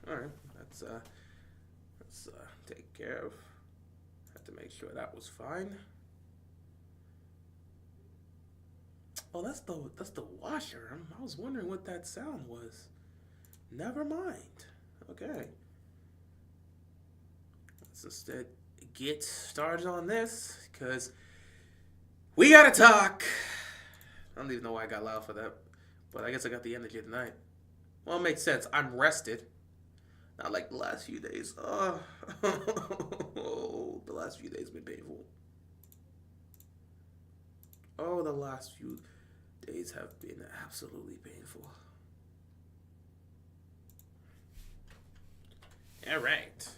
All right. Let's take care of. Had to make sure that was fine. Oh, that's the washer. I was wondering what that sound was. Never mind. Okay. Let's instead get started on this because we gotta talk. I don't even know why I got loud for that, but I guess I got the energy tonight. Well, it makes sense. I'm rested. Not like the last few days. Oh, the last few days have been painful. Oh, the last few days have been absolutely painful. All right.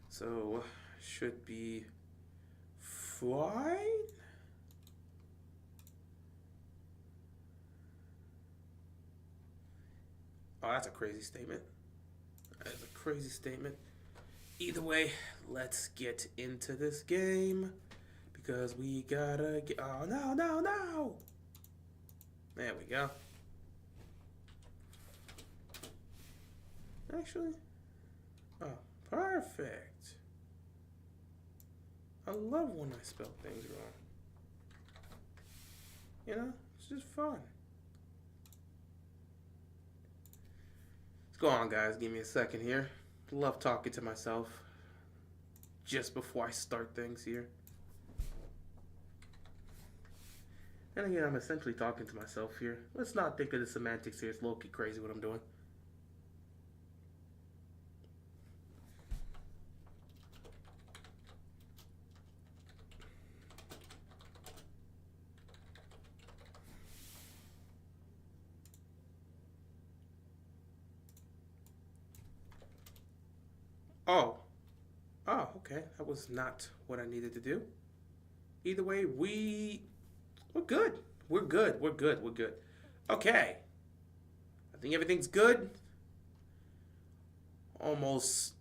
So, should be fine. Oh, that's a crazy statement. That is a crazy statement. Either way, let's get into this game because we gotta get. Oh, no, no, no! There we go. Actually, oh, perfect. I love when I spell things wrong. You know, it's just fun. What's going on, guys? Give me a second here. Love talking to myself just before I start things here. And again, I'm essentially talking to myself here. Let's not think of the semantics here. It's low-key crazy what I'm doing. Oh. Oh, okay. That was not what I needed to do. Either way, we're good. We're good. We're good. We're good. Okay. I think everything's good. Almost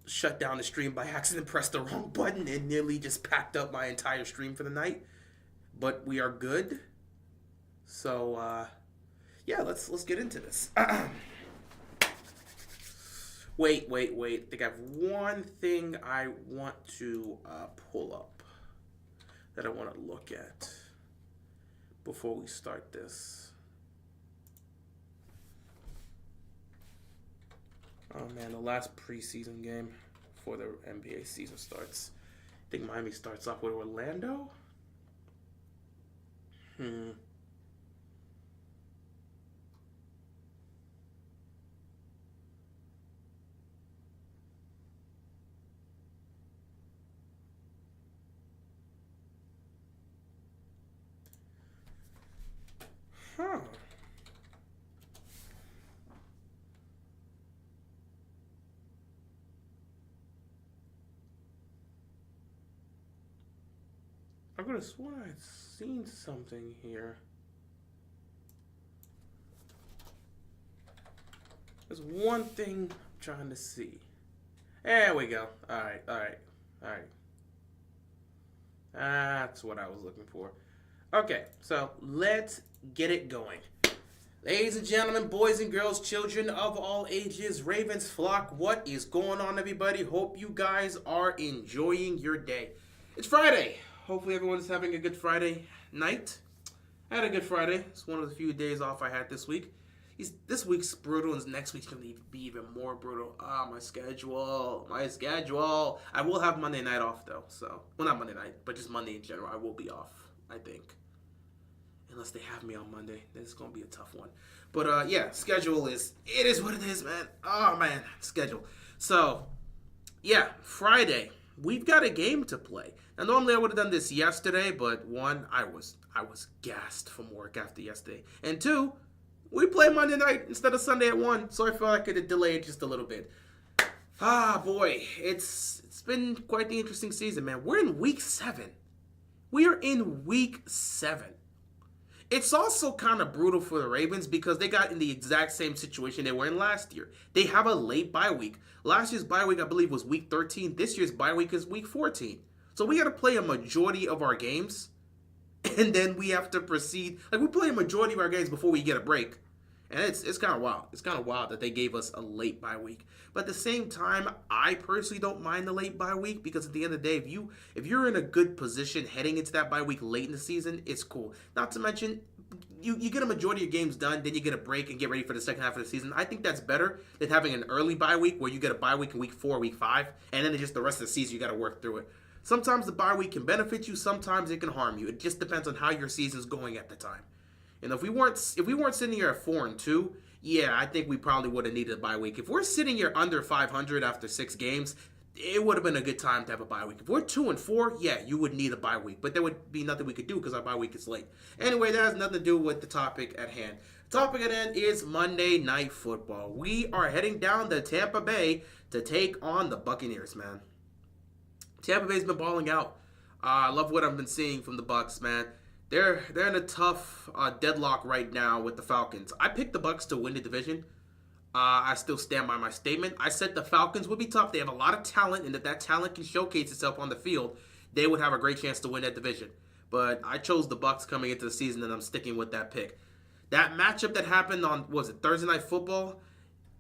shut down the stream by accident, pressed the wrong button, and nearly just packed up my entire stream for the night. But we are good. So yeah, let's get into this. Wait. I think I have one thing I want to pull up that I want to look at before we start this. Oh man, the last preseason game before the NBA season starts. I think Miami starts off with Orlando. Huh. I could have sworn I'd seen something here. There's one thing I'm trying to see. There we go. Alright. That's what I was looking for. Okay, so let's get it going. Ladies and gentlemen, boys and girls, children of all ages, Ravens flock, what is going on, everybody? Hope you guys are enjoying your day. It's Friday. Hopefully everyone's having a good Friday night. I had a good Friday. It's one of the few days off I had this week. This week's brutal, and next week's going to be even more brutal. My schedule. I will have Monday night off, though. So, well, not Monday night, but just Monday in general. I will be off, I think. Unless they have me on Monday. Then it's going to be a tough one. But, yeah, schedule it is what it is, man. Oh, man, schedule. So, yeah, Friday. We've got a game to play. Now, normally I would have done this yesterday, but one, I was gassed from work after yesterday. And two, we play Monday night instead of Sunday at 1, so I felt I could have delayed just a little bit. Boy, it's been quite the interesting season, man. We're in week 7. We are in week 7. It's also kind of brutal for the Ravens because they got in the exact same situation they were in last year. They have a late bye week. Last year's bye week, I believe, was week 13. This year's bye week is week 14. So we got to play a majority of our games, and then we have to proceed. Like, we play a majority of our games before we get a break. And it's kind of wild. It's kind of wild that they gave us a late bye week. But at the same time, I personally don't mind the late bye week because at the end of the day, if you're in a good position heading into that bye week late in the season, it's cool. Not to mention, you get a majority of your games done, then you get a break and get ready for the second half of the season. I think that's better than having an early bye week where you get a bye week in week 4, week 5, and then it's just the rest of the season you got to work through it. Sometimes the bye week can benefit you, sometimes it can harm you. It just depends on how your season's going at the time. And if we weren't sitting here at 4-2, yeah, I think we probably would have needed a bye week. If we're sitting here under 500 after 6 games, it would have been a good time to have a bye week. If we're 2-4, yeah, you would need a bye week, but there would be nothing we could do because our bye week is late. Anyway, that has nothing to do with the topic at hand. The topic at hand is Monday Night Football. We are heading down to Tampa Bay to take on the Buccaneers, man. Tampa Bay's been balling out. I love what I've been seeing from the Bucs, man. They're in a tough deadlock right now with the Falcons. I picked the Bucs to win the division. I still stand by my statement. I said the Falcons would be tough. They have a lot of talent, and if that talent can showcase itself on the field, they would have a great chance to win that division. But I chose the Bucs coming into the season, and I'm sticking with that pick. That matchup that happened on, Thursday Night Football?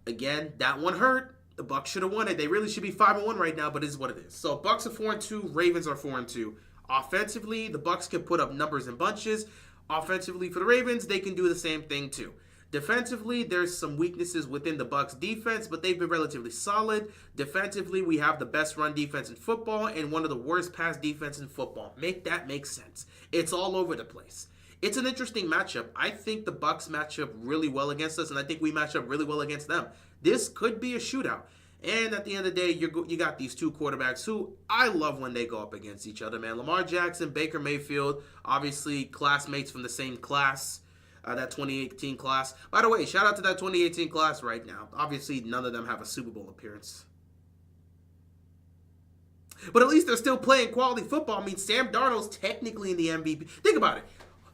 Again, that one hurt. The Bucs should have won it. They really should be 5-1 right now, but it is what it is. So Bucs are 4-2. Ravens are 4-2. Offensively, the Bucs can put up numbers in bunches. Offensively for the Ravens, they can do the same thing too. Defensively, there's some weaknesses within the Bucs defense, but they've been relatively solid. Defensively, we have the best run defense in football and one of the worst pass defense in football. Make that make sense. It's all over the place. It's an interesting matchup. I think the Bucs match up really well against us, and I think we match up really well against them. This could be a shootout. And at the end of the day, you got these two quarterbacks who I love when they go up against each other, man. Lamar Jackson, Baker Mayfield, obviously classmates from the same class. That 2018 class. By the way, shout out to that 2018 class right now. Obviously, none of them have a Super Bowl appearance. But at least they're still playing quality football. I mean, Sam Darnold's technically in the MVP. Think about it.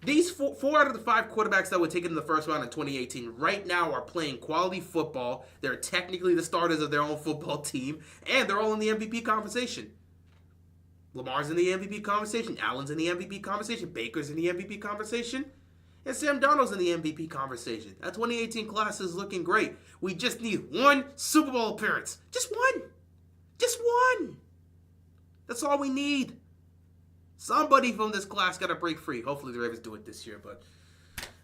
These four out of the 5 quarterbacks that were taken in the first round in 2018 right now are playing quality football. They're technically the starters of their own football team, and they're all in the MVP conversation. Lamar's in the MVP conversation. Allen's in the MVP conversation. Baker's in the MVP conversation. And Sam Darnold's in the MVP conversation. That 2018 class is looking great. We just need one Super Bowl appearance. Just one. Just one. That's all we need. Somebody from this class got to break free. Hopefully the Ravens do it this year, but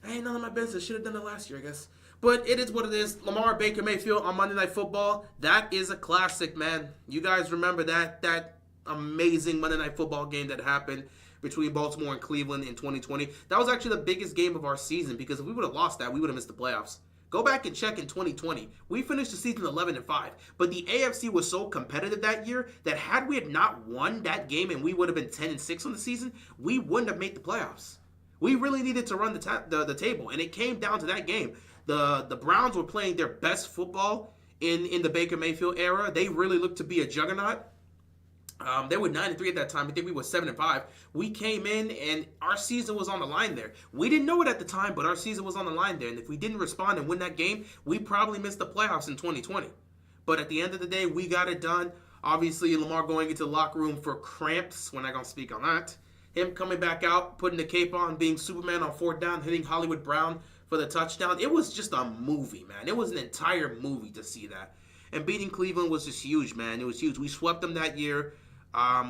ain't none of my business. Should have done it last year, I guess. But it is what it is. Lamar, Baker Mayfield on Monday Night Football. That is a classic, man. You guys remember that amazing Monday Night Football game that happened between Baltimore and Cleveland in 2020. That was actually the biggest game of our season because if we would have lost that, we would have missed the playoffs. Go back and check in 2020. We finished the season 11-5, but the AFC was so competitive that year that had we had not won that game and we would have been 10-6 on the season, we wouldn't have made the playoffs. We really needed to run the table, and it came down to that game. The Browns were playing their best football in the Baker Mayfield era. They really looked to be a juggernaut. They were 9-3 at that time. I think we were 7-5. We came in and our season was on the line there. We didn't know it at the time, but our season was on the line there. And if we didn't respond and win that game, we probably missed the playoffs in 2020. But at the end of the day, we got it done. Obviously, Lamar going into the locker room for cramps. We're not going to speak on that. Him coming back out, putting the cape on, being Superman on 4th down, hitting Hollywood Brown for the touchdown. It was just a movie, man. It was an entire movie to see that. And beating Cleveland was just huge, man. It was huge. We swept them that year.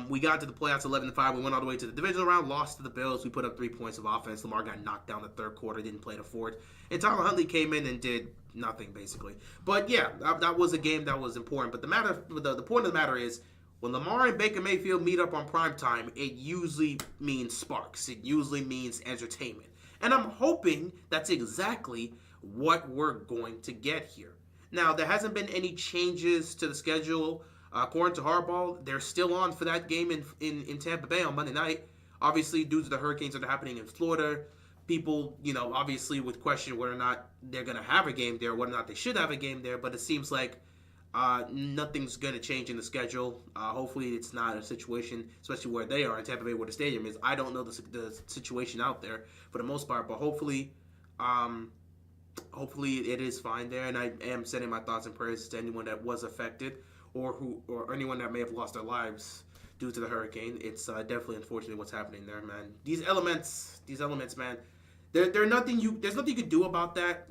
We got to the playoffs 11-5. We went all the way to the divisional round, lost to the Bills. We put up 3 points of offense. Lamar got knocked down the third quarter, didn't play the fourth. And Tyler Huntley came in and did nothing, basically. But yeah, that was a game that was important. But the point of the matter is, when Lamar and Baker Mayfield meet up on primetime, it usually means sparks. It usually means entertainment. And I'm hoping that's exactly what we're going to get here. Now, there hasn't been any changes to the schedule. According to Harbaugh, they're still on for that game in Tampa Bay on Monday night. Obviously, due to the hurricanes that are happening in Florida, people, obviously would question whether or not they're going to have a game there, whether or not they should have a game there. But it seems like nothing's going to change in the schedule. Hopefully, it's not a situation, especially where they are in Tampa Bay, where the stadium is. I don't know the situation out there for the most part, but hopefully it is fine there. And I am sending my thoughts and prayers to anyone that was affected, or anyone that may have lost their lives due to the hurricane. It's definitely unfortunate what's happening there, man. These elements, man. There's nothing you can do about that,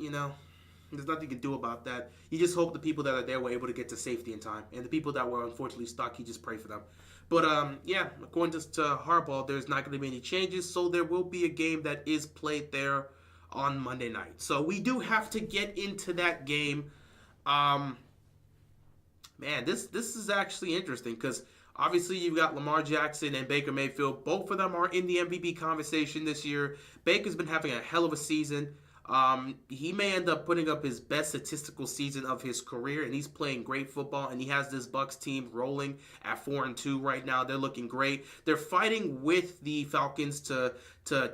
There's nothing you can do about that. You just hope the people that are there were able to get to safety in time, and the people that were unfortunately stuck, you just pray for them. But yeah, according to Harbaugh, there's not going to be any changes, so there will be a game that is played there on Monday night. So we do have to get into that game. Um, Man, this is actually interesting because obviously you've got Lamar Jackson and Baker Mayfield. Both of them are in the MVP conversation this year. Baker's been having a hell of a season. He may end up putting up his best statistical season of his career, and he's playing great football. And he has this Bucs team rolling at 4-2 right now. They're looking great. They're fighting with the Falcons to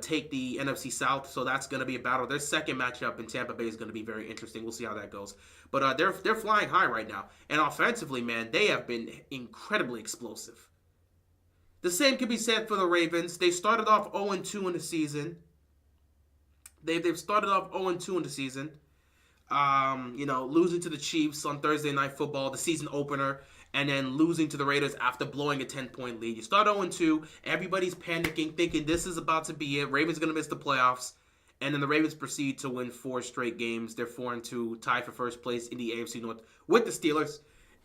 take the NFC South, so that's going to be a battle. Their second matchup in Tampa Bay is going to be very interesting. We'll see how that goes. But they're flying high right now, and offensively, man, they have been incredibly explosive. The same can be said for the Ravens. They started off 0-2 in the season. They've started off 0-2 in the season. Losing to the Chiefs on Thursday Night Football, the season opener, and then losing to the Raiders after blowing a 10-point lead. You start 0-2, everybody's panicking, thinking this is about to be it. Ravens going to miss the playoffs. And then the Ravens proceed to win 4 straight games. They're 4-2, tied for first place in the AFC North with the Steelers.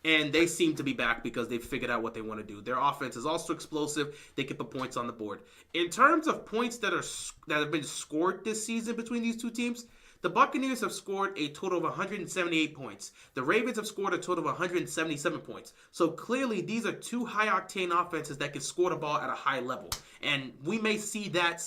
And they seem to be back because they've figured out what they want to do. Their offense is also explosive. They can put points on the board. In terms of points that have been scored this season between these two teams, the Buccaneers have scored a total of 178 points. The Ravens have scored a total of 177 points. So clearly, these are two high-octane offenses that can score the ball at a high level. And we may see that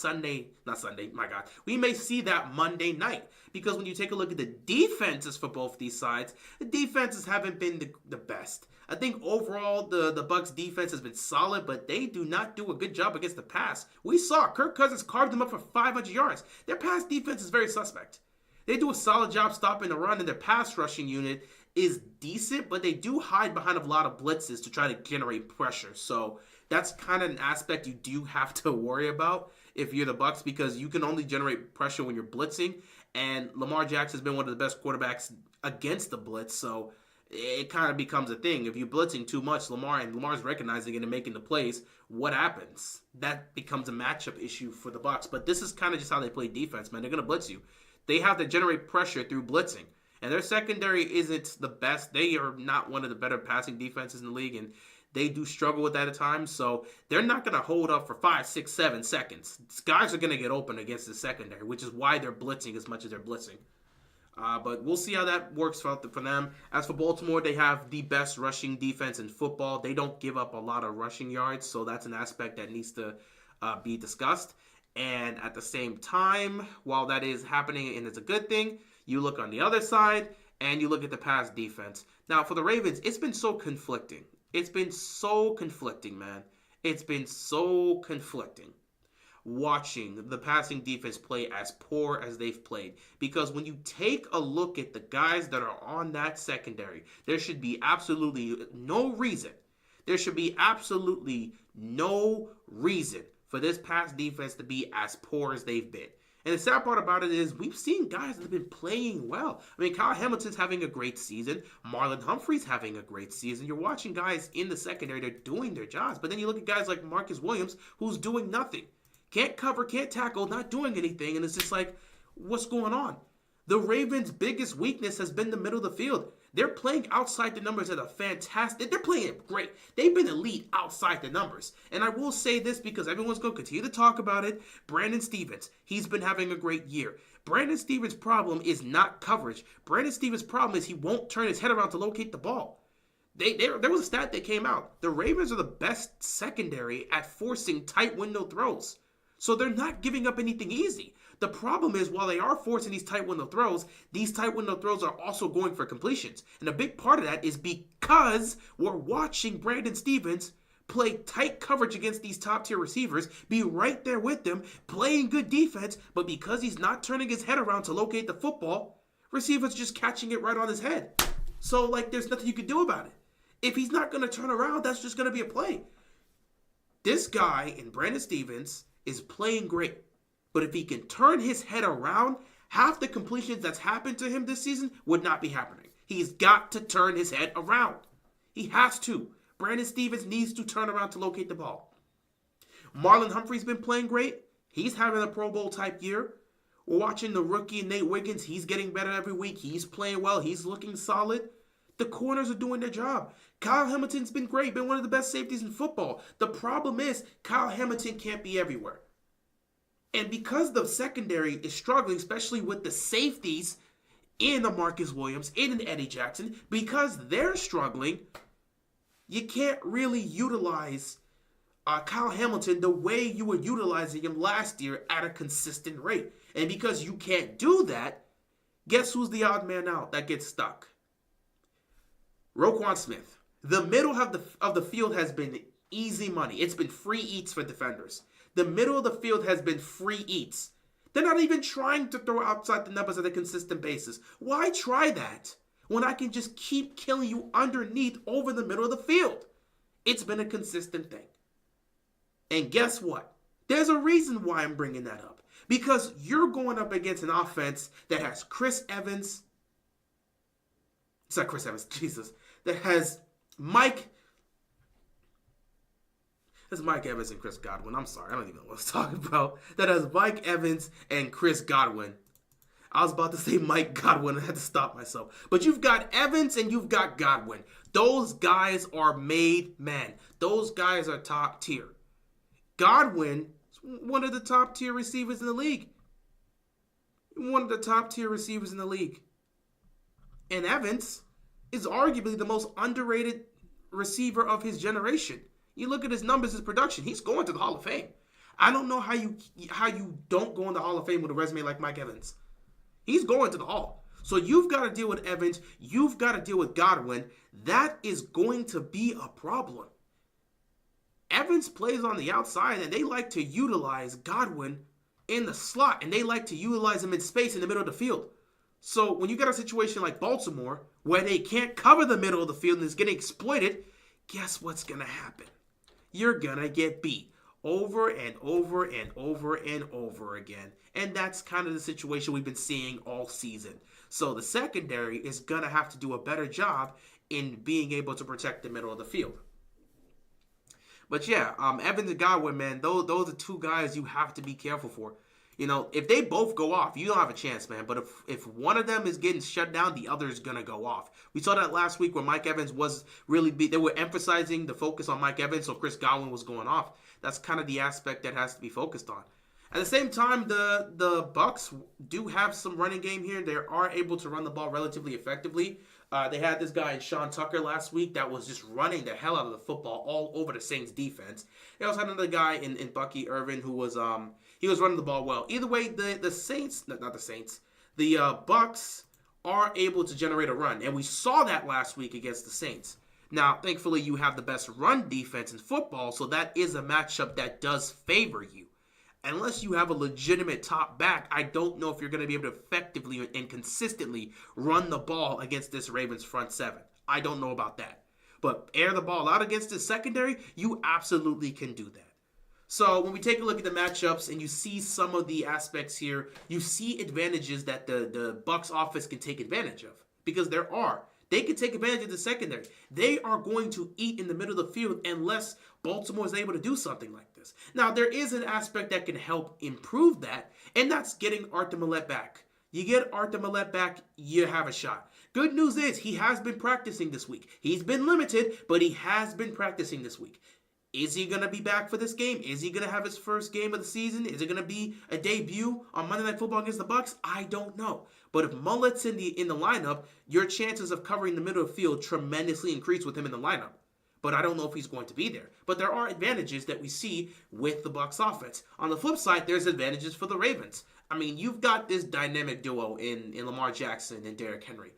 we may see that Monday night. Because when you take a look at the defenses for both these sides, the defenses haven't been the best. I think overall the Bucs defense has been solid, but they do not do a good job against the pass. We saw Kirk Cousins carved them up for 500 yards. Their pass defense is very suspect. They do a solid job stopping the run, and their pass rushing unit is decent, but they do hide behind a lot of blitzes to try to generate pressure. So that's kind of an aspect you do have to worry about if you're the Bucs, because you can only generate pressure when you're blitzing, and Lamar Jackson has been one of the best quarterbacks against the blitz, so it kind of becomes a thing. If you're blitzing too much, Lamar's recognizing it and making the plays, what happens? That becomes a matchup issue for the Bucs. But this is kind of just how they play defense, man. They're going to blitz you. They have to generate pressure through blitzing. And their secondary isn't the best. They are not one of the better passing defenses in the league, and they do struggle with that at times. So they're not going to hold up for 5, 6, 7 seconds. These guys are going to get open against the secondary, which is why they're blitzing as much as they're blitzing. But we'll see how that works for them. As for Baltimore, they have the best rushing defense in football. They don't give up a lot of rushing yards, so that's an aspect that needs to be discussed. And at the same time, while that is happening and it's a good thing, you look on the other side and you look at the pass defense. Now, for the Ravens, it's been so conflicting. It's been so conflicting, man. It's been so conflicting watching the passing defense play as poor as they've played. Because when you take a look at the guys that are on that secondary, there should be absolutely no reason. There should be absolutely no reason for this pass defense to be as poor as they've been. And the sad part about it is we've seen guys that have been playing well. I mean, Kyle Hamilton's having a great season. Marlon Humphrey's having a great season. You're watching guys in the secondary, they're doing their jobs. But then you look at guys like Marcus Williams, who's doing nothing. Can't cover, can't tackle, not doing anything. And it's just like, what's going on? The Ravens' biggest weakness has been the middle of the field. They're playing outside the numbers at a fantastic... They're playing it great. They've been elite outside the numbers. And I will say this because everyone's going to continue to talk about it. Brandon Stephens, he's been having a great year. Brandon Stephens' problem is not coverage. Brandon Stephens' problem is he won't turn his head around to locate the ball. There was a stat that came out. The Ravens are the best secondary at forcing tight window throws. So they're not giving up anything easy. The problem is, while they are forcing these tight window throws are also going for completions. And a big part of that is because we're watching Brandon Stephens play tight coverage against these top-tier receivers, be right there with them, playing good defense, but because he's not turning his head around to locate the football, receivers just catching it right on his head. So, there's nothing you can do about it. If he's not going to turn around, that's just going to be a play. This guy in Brandon Stephens is playing great. But if he can turn his head around, half the completions that's happened to him this season would not be happening. He's got to turn his head around. He has to. Brandon Stephens needs to turn around to locate the ball. Marlon Humphrey's been playing great. He's having a Pro Bowl type year. We're watching the rookie Nate Wiggins. He's getting better every week. He's playing well. He's looking solid. The corners are doing their job. Kyle Hamilton's been great, been one of the best safeties in football. The problem is Kyle Hamilton can't be everywhere. And because the secondary is struggling, especially with the safeties in the Marcus Williams, in an Eddie Jackson, because they're struggling, you can't really utilize Kyle Hamilton the way you were utilizing him last year at a consistent rate. And because you can't do that, guess who's the odd man out that gets stuck? Roquan Smith. The middle of the field has been easy money. It's been free eats for defenders. The middle of the field has been free eats. They're not even trying to throw outside the numbers on a consistent basis. Why try that when I can just keep killing you underneath over the middle of the field? It's been a consistent thing. And guess what? There's a reason why I'm bringing that up. Because you're going up against an offense that has Chris Evans. It's not Chris Evans, Jesus. That has Mike Evans and Chris Godwin. I'm sorry, I don't even know what I was talking about. That has Mike Evans and Chris Godwin. I was about to say Mike Godwin. I had to stop myself. But you've got Evans and you've got Godwin. Those guys are made men. Those guys are top tier. Godwin is one of the top tier receivers in the league. One of the top tier receivers in the league. And Evans is arguably the most underrated receiver of his generation. You look at his numbers, his production, he's going to the Hall of Fame. I don't know how you don't go in the Hall of Fame with a resume like Mike Evans. He's going to the Hall. So you've got to deal with Evans. You've got to deal with Godwin. That is going to be a problem. Evans plays on the outside, and they like to utilize Godwin in the slot, and they like to utilize him in space in the middle of the field. So when you got a situation like Baltimore, where they can't cover the middle of the field and it's getting exploited, guess what's going to happen? You're going to get beat over and over and over and over again. And that's kind of the situation we've been seeing all season. So the secondary is going to have to do a better job in being able to protect the middle of the field. But yeah, Evans and Godwin, man, those are two guys you have to be careful for. You know, if they both go off, you don't have a chance, man. But if one of them is getting shut down, the other is going to go off. We saw that last week where Mike Evans was really they were emphasizing the focus on Mike Evans, so Chris Godwin was going off. That's kind of the aspect that has to be focused on. At the same time, the Bucs do have some running game here. They are able to run the ball relatively effectively. They had this guy, Sean Tucker, last week that was just running the hell out of the football all over the Saints defense. They also had another guy in Bucky Irvin who was he was running the ball well. Either way, the Saints, not the Saints, the Bucs are able to generate a run, and we saw that last week against the Saints. Now, thankfully, you have the best run defense in football, so that is a matchup that does favor you. Unless you have a legitimate top back, I don't know if you're going to be able to effectively and consistently run the ball against this Ravens front seven. I don't know about that. But air the ball out against this secondary, you absolutely can do that. So when we take a look at the matchups and you see some of the aspects here, you see advantages that the Bucs offense can take advantage of. Because there are. They can take advantage of the secondary. They are going to eat in the middle of the field unless Baltimore is able to do something like this. Now, there is an aspect that can help improve that, and that's getting Arthur Millette back. You get Arthur Millette back, you have a shot. Good news is he has been practicing this week. He's been limited, but he has been practicing this week. Is he going to be back for this game? Is he going to have his first game of the season? Is it going to be a debut on Monday Night Football against the Bucs? I don't know. But if Mullet's in the lineup, your chances of covering the middle of the field tremendously increase with him in the lineup. But I don't know if he's going to be there. But there are advantages that we see with the Bucs offense. On the flip side, there's advantages for the Ravens. I mean, you've got this dynamic duo in Lamar Jackson and Derrick Henry.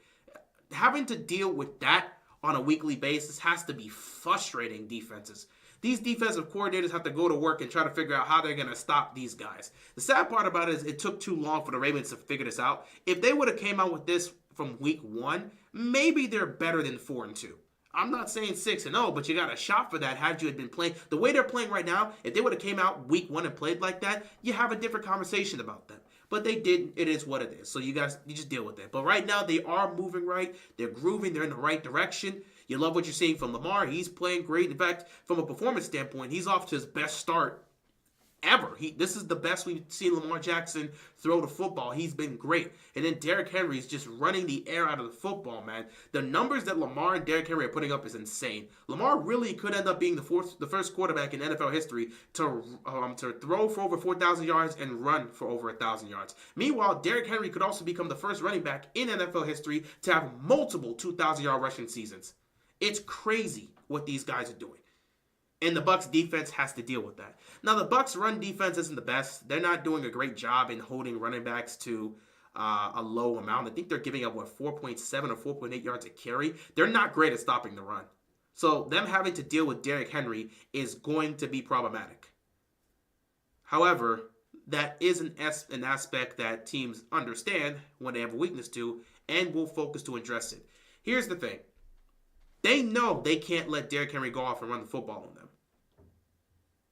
Having to deal with that on a weekly basis has to be frustrating defenses. These defensive coordinators have to go to work and try to figure out how they're going to stop these guys. The sad part about it is it took too long for the Ravens to figure this out. If they would have came out with this from week 1, maybe they're better than 4-2. I'm not saying 6-0, but you got a shot for that had you had been playing. The way they're playing right now, if they would have came out week 1 and played like that, you have a different conversation about them. But they didn't. It is what it is. So you just deal with it. But right now, they are moving right. They're grooving. They're in the right direction. You love what you're seeing from Lamar. He's playing great. In fact, from a performance standpoint, he's off to his best start ever. This is the best we've seen Lamar Jackson throw the football. He's been great. And then Derrick Henry is just running the air out of the football, man. The numbers that Lamar and Derrick Henry are putting up is insane. Lamar really could end up being the first quarterback in NFL history to throw for over 4,000 yards and run for over 1,000 yards. Meanwhile, Derrick Henry could also become the first running back in NFL history to have multiple 2,000-yard rushing seasons. It's crazy what these guys are doing. And the Bucs defense has to deal with that. Now, the Bucs run defense isn't the best. They're not doing a great job in holding running backs to a low amount. I think they're giving up, 4.7 or 4.8 yards a carry. They're not great at stopping the run. So them having to deal with Derrick Henry is going to be problematic. However, that is an aspect that teams understand when they have a weakness to and will focus to address it. Here's the thing. They know they can't let Derrick Henry go off and run the football on them.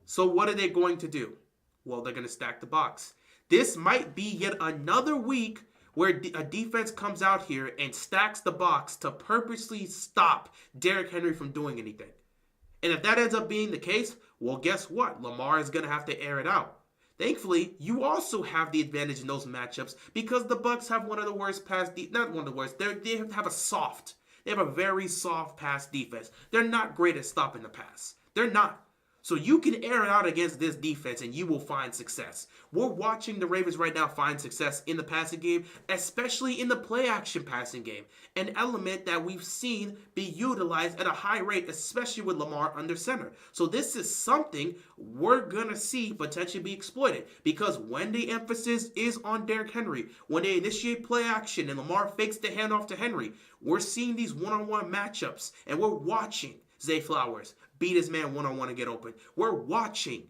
So what are they going to do? Well, they're going to stack the box. This might be yet another week where a defense comes out here and stacks the box to purposely stop Derrick Henry from doing anything. And if that ends up being the case, well, guess what? Lamar is going to have to air it out. Thankfully, you also have the advantage in those matchups because the Bucs have one of the worst not one of the worst. They have a very soft pass defense. They're not great at stopping the pass. They're not. So you can air it out against this defense and you will find success. We're watching the Ravens right now find success in the passing game, especially in the play-action passing game, an element that we've seen be utilized at a high rate, especially with Lamar under center. So this is something we're going to see potentially be exploited because when the emphasis is on Derrick Henry, when they initiate play action and Lamar fakes the handoff to Henry, we're seeing these one-on-one matchups and we're watching Zay Flowers beat his man one-on-one and get open. We're watching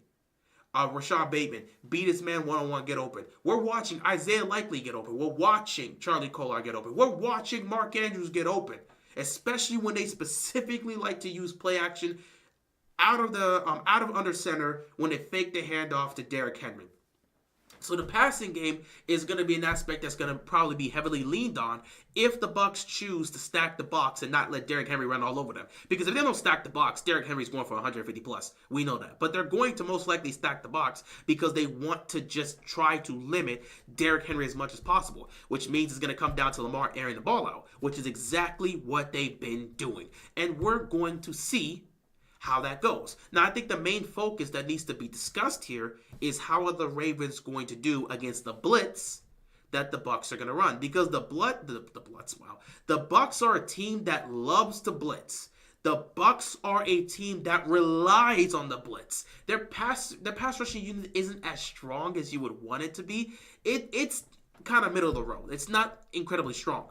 Rashad Bateman beat his man one-on-one, get open. We're watching Isaiah Likely get open. We're watching Charlie Kolar get open. We're watching Mark Andrews get open, especially when they specifically like to use play action out of under center when they fake the handoff to Derrick Henry. So the passing game is going to be an aspect that's going to probably be heavily leaned on if the Bucs choose to stack the box and not let Derrick Henry run all over them. Because if they don't stack the box, Derrick Henry's going for 150 plus. We know that. But they're going to most likely stack the box because they want to just try to limit Derrick Henry as much as possible, which means it's going to come down to Lamar airing the ball out, which is exactly what they've been doing. And we're going to see how that goes. Now, I think the main focus that needs to be discussed here is how are the Ravens going to do against the blitz that the Bucs are going to run, because the Bucs are a team that loves to blitz. The Bucs are a team that relies on the blitz. Their pass rushing unit isn't as strong as you would want it to be. It's kind of middle of the road. It's not incredibly strong,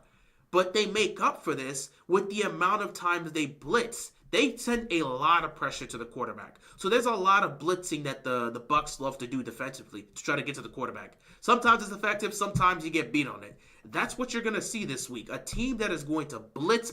but they make up for this with the amount of times they blitz. They send a lot of pressure to the quarterback. So there's a lot of blitzing that the Bucs love to do defensively to try to get to the quarterback. Sometimes it's effective, sometimes you get beat on it. That's what you're going to see this week. A team that is going to blitz.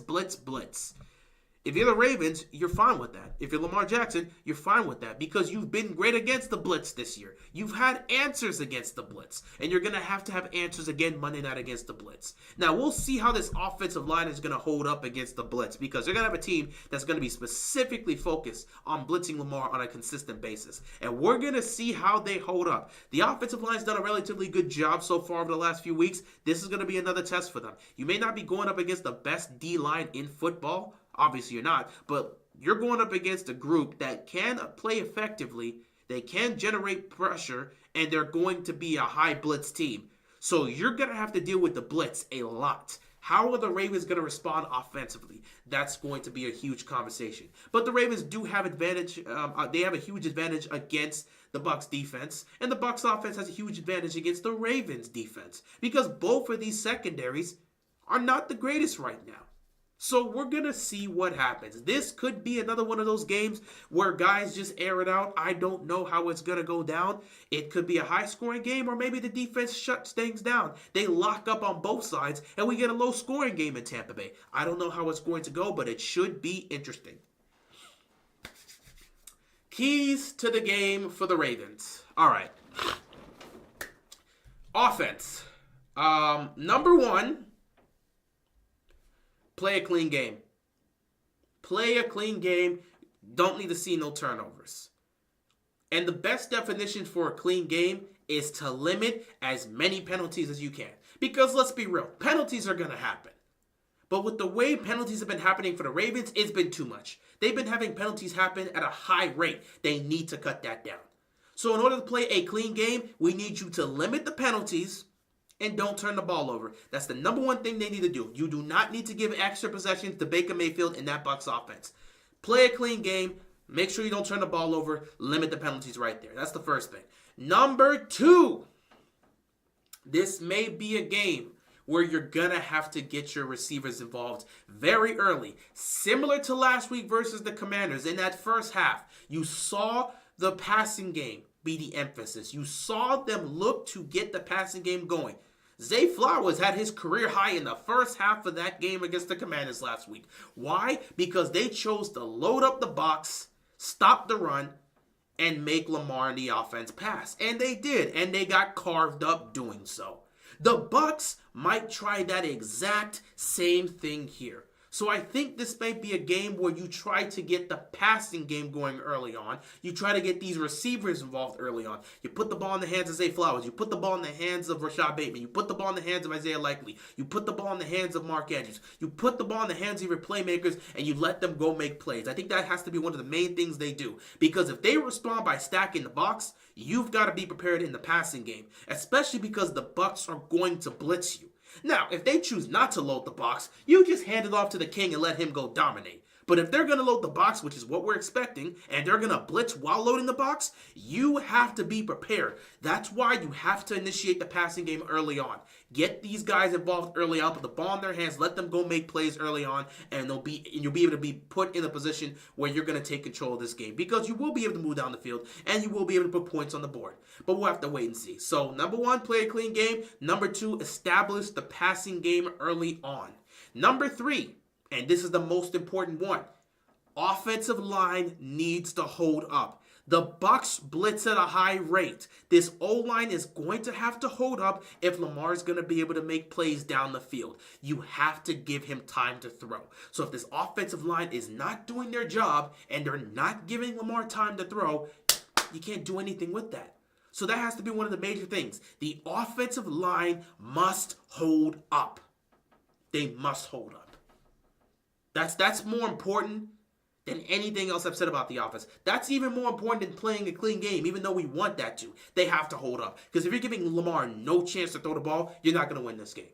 If you're the Ravens, you're fine with that. If you're Lamar Jackson, you're fine with that because you've been great against the blitz this year. You've had answers against the blitz, and you're going to have answers again Monday night against the blitz. Now, we'll see how this offensive line is going to hold up against the blitz because they're going to have a team that's going to be specifically focused on blitzing Lamar on a consistent basis, and we're going to see how they hold up. The offensive line's done a relatively good job so far over the last few weeks. This is going to be another test for them. You may not be going up against the best D-line in football. Obviously, you're not, but you're going up against a group that can play effectively, they can generate pressure, and they're going to be a high blitz team. So you're going to have to deal with the blitz a lot. How are the Ravens going to respond offensively? That's going to be a huge conversation. But the Ravens do have advantage. They have a huge advantage against the Bucs defense, and the Bucs offense has a huge advantage against the Ravens defense because both of these secondaries are not the greatest right now. So we're going to see what happens. This could be another one of those games where guys just air it out. I don't know how it's going to go down. It could be a high-scoring game, or maybe the defense shuts things down. They lock up on both sides, and we get a low-scoring game in Tampa Bay. I don't know how it's going to go, but it should be interesting. Keys to the game for the Ravens. All right. Offense. Number one. Play a clean game. Play a clean game. Don't need to see no turnovers. And the best definition for a clean game is to limit as many penalties as you can. Because let's be real, penalties are going to happen. But with the way penalties have been happening for the Ravens, it's been too much. They've been having penalties happen at a high rate. They need to cut that down. So in order to play a clean game, we need you to limit the penalties and don't turn the ball over. That's the number one thing they need to do. You do not need to give extra possessions to Baker Mayfield in that Bucs offense. Play a clean game. Make sure you don't turn the ball over. Limit the penalties right there. That's the first thing. Number 2, this may be a game where you're going to have to get your receivers involved very early. Similar to last week versus the Commanders. In that first half, you saw the passing game be the emphasis. You saw them look to get the passing game going. Zay Flowers had his career high in the first half of that game against the Commanders last week. Why? Because they chose to load up the box, stop the run, and make Lamar and the offense pass. And they did, and they got carved up doing so. The Bucs might try that exact same thing here. So I think this might be a game where you try to get the passing game going early on. You try to get these receivers involved early on. You put the ball in the hands of Zay Flowers. You put the ball in the hands of Rashad Bateman. You put the ball in the hands of Isaiah Likely. You put the ball in the hands of Mark Andrews. You put the ball in the hands of your playmakers, and you let them go make plays. I think that has to be one of the main things they do. Because if they respond by stacking the box, you've got to be prepared in the passing game, especially because the Bucs are going to blitz you. Now, if they choose not to load the box, you just hand it off to the king and let him go dominate. But if they're going to load the box, which is what we're expecting, and they're going to blitz while loading the box, you have to be prepared. That's why you have to initiate the passing game early on. Get these guys involved early on, put the ball in their hands, let them go make plays early on, and you'll be able to be put in a position where you're going to take control of this game. Because you will be able to move down the field, and you will be able to put points on the board. But we'll have to wait and see. So, number 1, play a clean game. Number 2, establish the passing game early on. Number 3, and this is the most important one, offensive line needs to hold up. The Bucs blitz at a high rate. This O-line is going to have to hold up if Lamar's going to be able to make plays down the field. You have to give him time to throw. So if this offensive line is not doing their job and they're not giving Lamar time to throw, you can't do anything with that. So that has to be one of the major things. The offensive line must hold up. They must hold up. That's more important than anything else I've said about the offense. That's even more important than playing a clean game, even though we want that to. They have to hold up. Because if you're giving Lamar no chance to throw the ball, you're not going to win this game.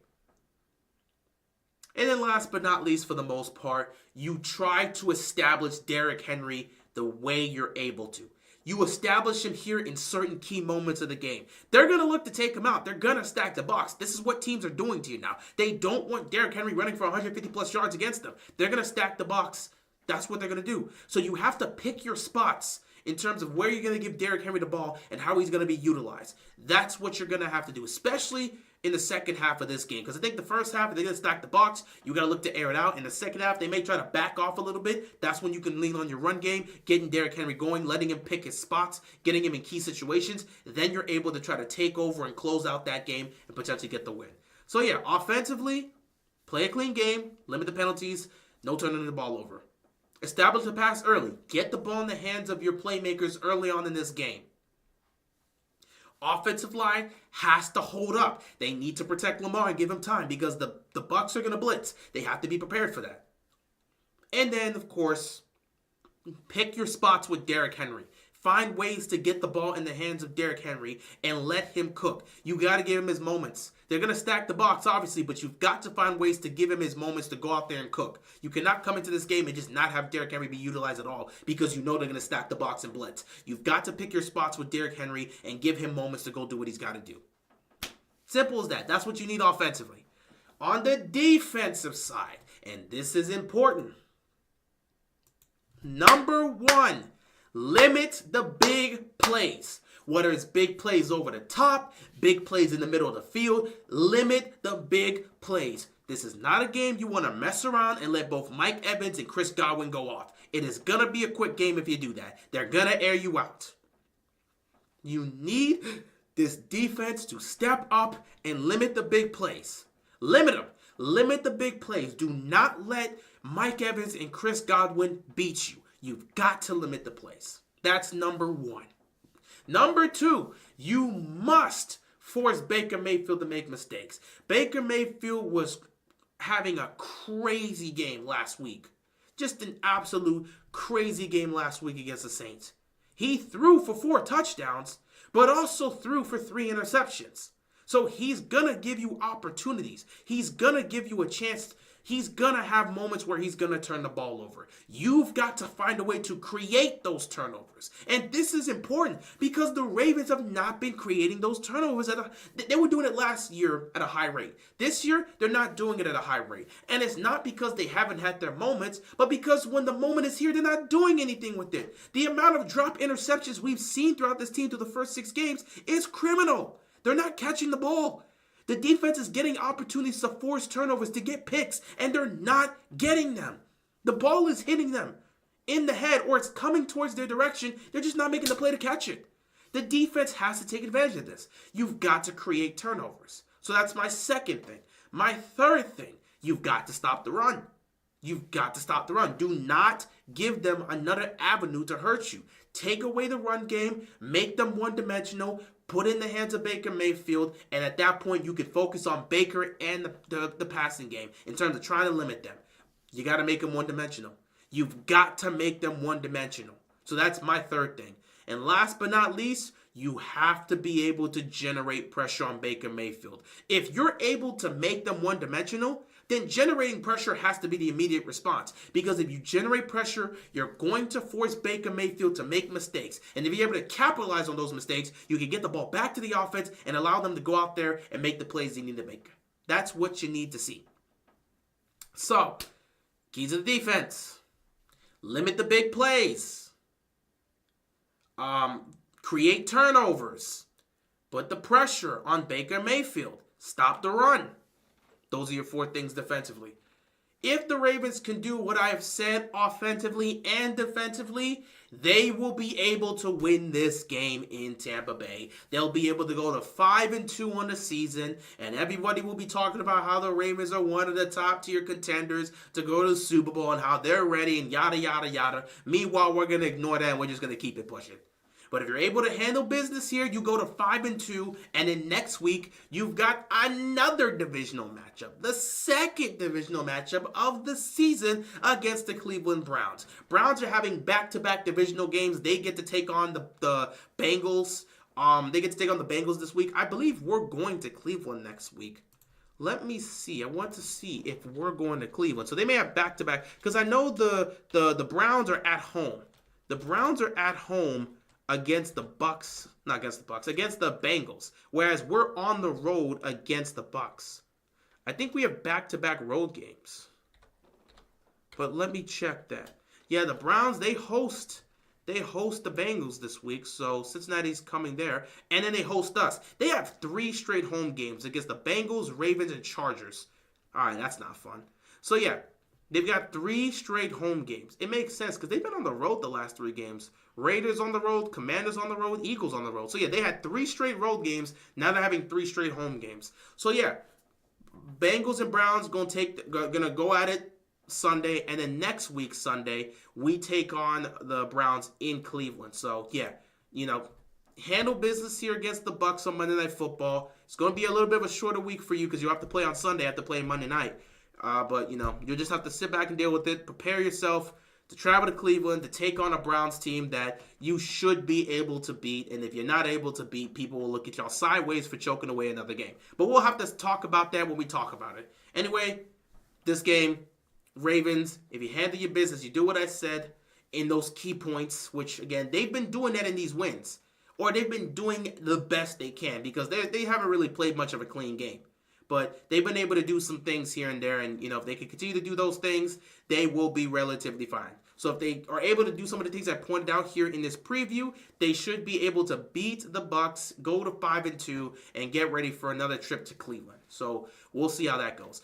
And then last but not least, for the most part, you try to establish Derrick Henry the way you're able to. You establish him here in certain key moments of the game. They're going to look to take him out. They're going to stack the box. This is what teams are doing to you now. They don't want Derrick Henry running for 150-plus yards against them. They're going to stack the box. That's what they're going to do. So you have to pick your spots in terms of where you're going to give Derrick Henry the ball and how he's going to be utilized. That's what you're going to have to do, especially in the second half of this game. Because I think the first half, they're going to stack the box. You got to look to air it out. In the second half, they may try to back off a little bit. That's when you can lean on your run game, getting Derrick Henry going, letting him pick his spots, getting him in key situations. Then you're able to try to take over and close out that game and potentially get the win. So yeah, offensively, play a clean game, limit the penalties, no turning the ball over. Establish the pass early. Get the ball in the hands of your playmakers early on in this game. Offensive line has to hold up. They need to protect Lamar and give him time because the Bucs are going to blitz. They have to be prepared for that. And then, of course, pick your spots with Derrick Henry. Find ways to get the ball in the hands of Derrick Henry and let him cook. You got to give him his moments. They're going to stack the box, obviously, but you've got to find ways to give him his moments to go out there and cook. You cannot come into this game and just not have Derrick Henry be utilized at all because you know they're going to stack the box and blitz. You've got to pick your spots with Derrick Henry and give him moments to go do what he's got to do. Simple as that. That's what you need offensively. On the defensive side, and this is important, number 1, limit the big plays. Whether it's big plays over the top, big plays in the middle of the field, limit the big plays. This is not a game you want to mess around and let both Mike Evans and Chris Godwin go off. It is going to be a quick game if you do that. They're going to air you out. You need this defense to step up and limit the big plays. Limit them. Limit the big plays. Do not let Mike Evans and Chris Godwin beat you. You've got to limit the plays. That's number 1. Number two, you must force Baker Mayfield to make mistakes. Baker Mayfield was having a crazy game last week. Just an absolute crazy game last week against the Saints. He threw for 4 touchdowns, but also threw for 3 interceptions. So he's going to give you opportunities. He's going to give you a chance. He's going to have moments where he's going to turn the ball over. You've got to find a way to create those turnovers. And this is important because the Ravens have not been creating those turnovers. They were doing it last year at a high rate. This year, they're not doing it at a high rate. And it's not because they haven't had their moments, but because when the moment is here, they're not doing anything with it. The amount of drop interceptions we've seen throughout this team through the first 6 games is criminal. They're not catching the ball. The defense is getting opportunities to force turnovers, to get picks, and they're not getting them. The ball is hitting them in the head or it's coming towards their direction. They're just not making the play to catch it. The defense has to take advantage of this. You've got to create turnovers. So that's my second thing. My third thing, you've got to stop the run. You've got to stop the run. Do not give them another avenue to hurt you. Take away the run game, make them one-dimensional, put in the hands of Baker Mayfield, and at that point, you can focus on Baker and the passing game in terms of trying to limit them. You got to make them one-dimensional. You've got to make them one-dimensional. So that's my third thing. And last but not least, you have to be able to generate pressure on Baker Mayfield. If you're able to make them one-dimensional, then generating pressure has to be the immediate response. Because if you generate pressure, you're going to force Baker Mayfield to make mistakes. And if you're able to capitalize on those mistakes, you can get the ball back to the offense and allow them to go out there and make the plays they need to make. That's what you need to see. So, keys of the defense. Limit the big plays. Create turnovers. Put the pressure on Baker Mayfield. Stop the run. Those are your 4 things defensively. If the Ravens can do what I have said offensively and defensively, they will be able to win this game in Tampa Bay. They'll be able to go to 5-2 on the season, and everybody will be talking about how the Ravens are one of the top tier contenders to go to the Super Bowl and how they're ready and yada, yada, yada. Meanwhile, we're going to ignore that and we're just going to keep it pushing. But if you're able to handle business here, you go to 5-2, and then next week, you've got another divisional matchup. The second divisional matchup of the season against the Cleveland Browns. Browns are having back-to-back divisional games. They get to take on the Bengals. They get to take on the Bengals this week. I believe we're going to Cleveland next week. Let me see. I want to see if we're going to Cleveland. So they may have back-to-back, because I know the Browns are at home. The Browns are at home against the Bucs, not against the Bucs, against the Bengals, whereas we're on the road against the Bucs. I think we have back-to-back road games. But let me check that. Yeah, the Browns, they host the Bengals this week, so Cincinnati's coming there, and then they host us. They have 3 straight home games against the Bengals, Ravens, and Chargers. All right, that's not fun. So yeah, they've got 3 straight home games. It makes sense because they've been on the road the last 3 games. Raiders on the road, Commanders on the road, Eagles on the road. So yeah, they had 3 straight road games. Now they're having 3 straight home games. So yeah, Bengals and Browns gonna go at it Sunday, and then next week Sunday we take on the Browns in Cleveland. So yeah, handle business here against the Bucs on Monday Night Football. It's gonna be a little bit of a shorter week for you because you have to play on Sunday, have to play Monday night. But you'll just have to sit back and deal with it. Prepare yourself to travel to Cleveland to take on a Browns team that you should be able to beat. And if you're not able to beat, people will look at y'all sideways for choking away another game. But we'll have to talk about that when we talk about it. Anyway, this game, Ravens, if you handle your business, you do what I said in those key points, which, again, they've been doing that in these wins. Or they've been doing the best they can because they haven't really played much of a clean game. But they've been able to do some things here and there, and if they can continue to do those things, they will be relatively fine. So if they are able to do some of the things I pointed out here in this preview, they should be able to beat the Bucs, go to 5-2, and get ready for another trip to Cleveland. So we'll see how that goes.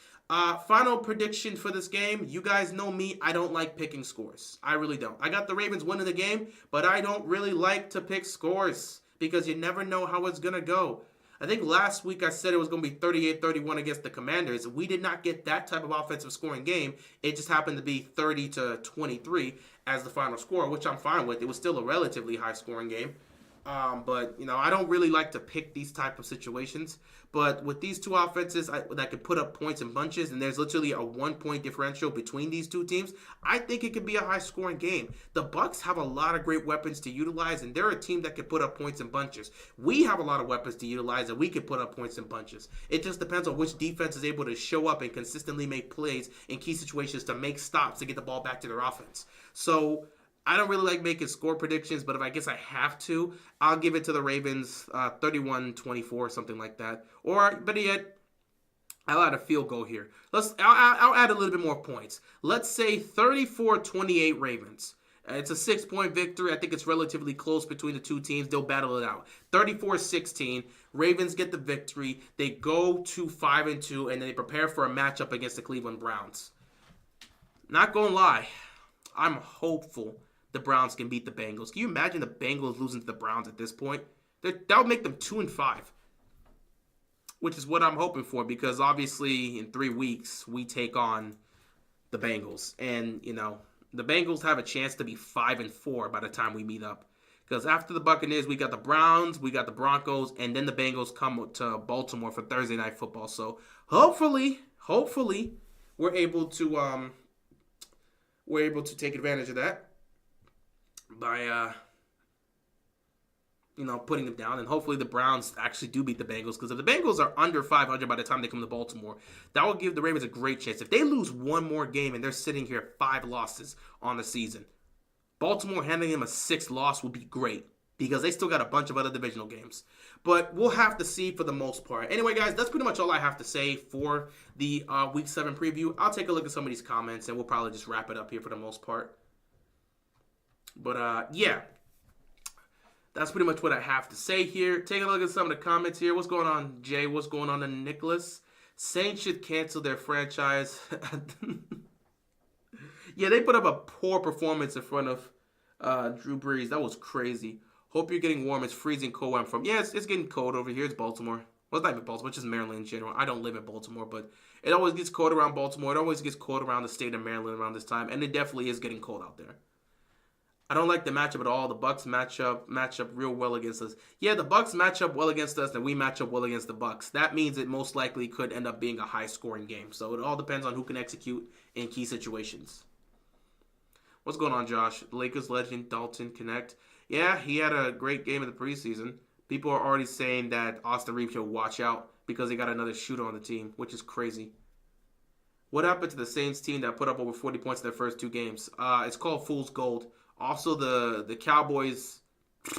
Final prediction for this game. You guys know me. I don't like picking scores. I really don't. I got the Ravens winning the game, but I don't really like to pick scores because you never know how it's going to go. I think last week I said it was going to be 38-31 against the Commanders. We did not get that type of offensive scoring game. It just happened to be 30-23 as the final score, which I'm fine with. It was still a relatively high scoring game. But I don't really like to pick these type of situations. But with these two offenses that could put up points in bunches, and there's literally a 1 point differential between these two teams, I think it could be a high-scoring game. The Bucs have a lot of great weapons to utilize, and they're a team that could put up points in bunches. We have a lot of weapons to utilize, and we could put up points in bunches. It just depends on which defense is able to show up and consistently make plays in key situations to make stops to get the ball back to their offense. So I don't really like making score predictions, but if I guess I have to, I'll give it to the Ravens 31-24, something like that. Or, better yet, I'll add a field goal here. I'll add a little bit more points. Let's say 34-28 Ravens. It's a 6-point victory. I think it's relatively close between the two teams. They'll battle it out. 34-16. Ravens get the victory. They go to 5-2, and then they prepare for a matchup against the Cleveland Browns. Not gonna lie, I'm hopeful the Browns can beat the Bengals. Can you imagine the Bengals losing to the Browns at this point? That would make them 2-5, which is what I'm hoping for, because obviously in 3 weeks we take on the Bengals, and the Bengals have a chance to be 5-4 by the time we meet up. Because after the Buccaneers, we got the Browns, we got the Broncos, and then the Bengals come to Baltimore for Thursday Night Football. So hopefully, we're able to take advantage of that by putting them down, and hopefully the Browns actually do beat the Bengals, because if the Bengals are under 500 by the time they come to Baltimore, that will give the Ravens a great chance. If they lose one more game and they're sitting here at 5 losses on the season, Baltimore handing them a 6th loss would be great, because they still got a bunch of other divisional games. But we'll have to see for the most part. Anyway, guys, that's pretty much all I have to say for the Week 7 preview. I'll take a look at some of these comments, and we'll probably just wrap it up here for the most part. But, yeah. That's pretty much what I have to say here. Take a look at some of the comments here. What's going on, Jay? What's going on to Nicholas? Saints should cancel their franchise. Yeah, they put up a poor performance in front of Drew Brees. That was crazy. Hope you're getting warm. It's freezing cold where I'm from. Yeah, it's getting cold over here. It's Baltimore. Well, it's not even Baltimore. It's just Maryland in general. I don't live in Baltimore, but it always gets cold around Baltimore. It always gets cold around the state of Maryland around this time, and it definitely is getting cold out there. I don't like the matchup at all. The Bucs match up real well against us. Yeah, the Bucs match up well against us, and we match up well against the Bucs. That means it most likely could end up being a high-scoring game. So it all depends on who can execute in key situations. What's going on, Josh? Lakers legend Dalton Connect. Yeah, he had a great game in the preseason. People are already saying that Austin Reeves should watch out because they got another shooter on the team, which is crazy. What happened to the Saints team that put up over 40 points in their first 2 games? It's called Fool's Gold. Also, the Cowboys, I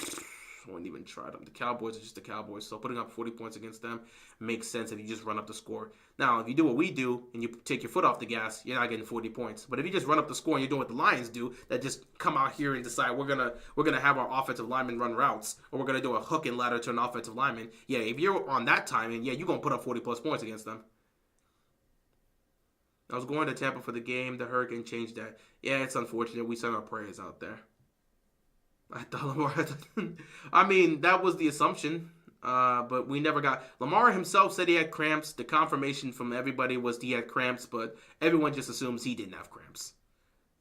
wouldn't even try them. The Cowboys are just the Cowboys, so putting up 40 points against them makes sense if you just run up the score. Now, if you do what we do and you take your foot off the gas, you're not getting 40 points. But if you just run up the score and you're doing what the Lions do, that just come out here and decide we're gonna have our offensive linemen run routes, or we're gonna do a hook and ladder to an offensive lineman. Yeah, if you're on that timing, yeah, you're gonna put up 40 plus points against them. I was going to Tampa for the game. The hurricane changed that. Yeah, it's unfortunate. We sent our prayers out there. I thought Lamar I mean, that was the assumption. But we never got... Lamar himself said he had cramps. The confirmation from everybody was he had cramps, but everyone just assumes he didn't have cramps.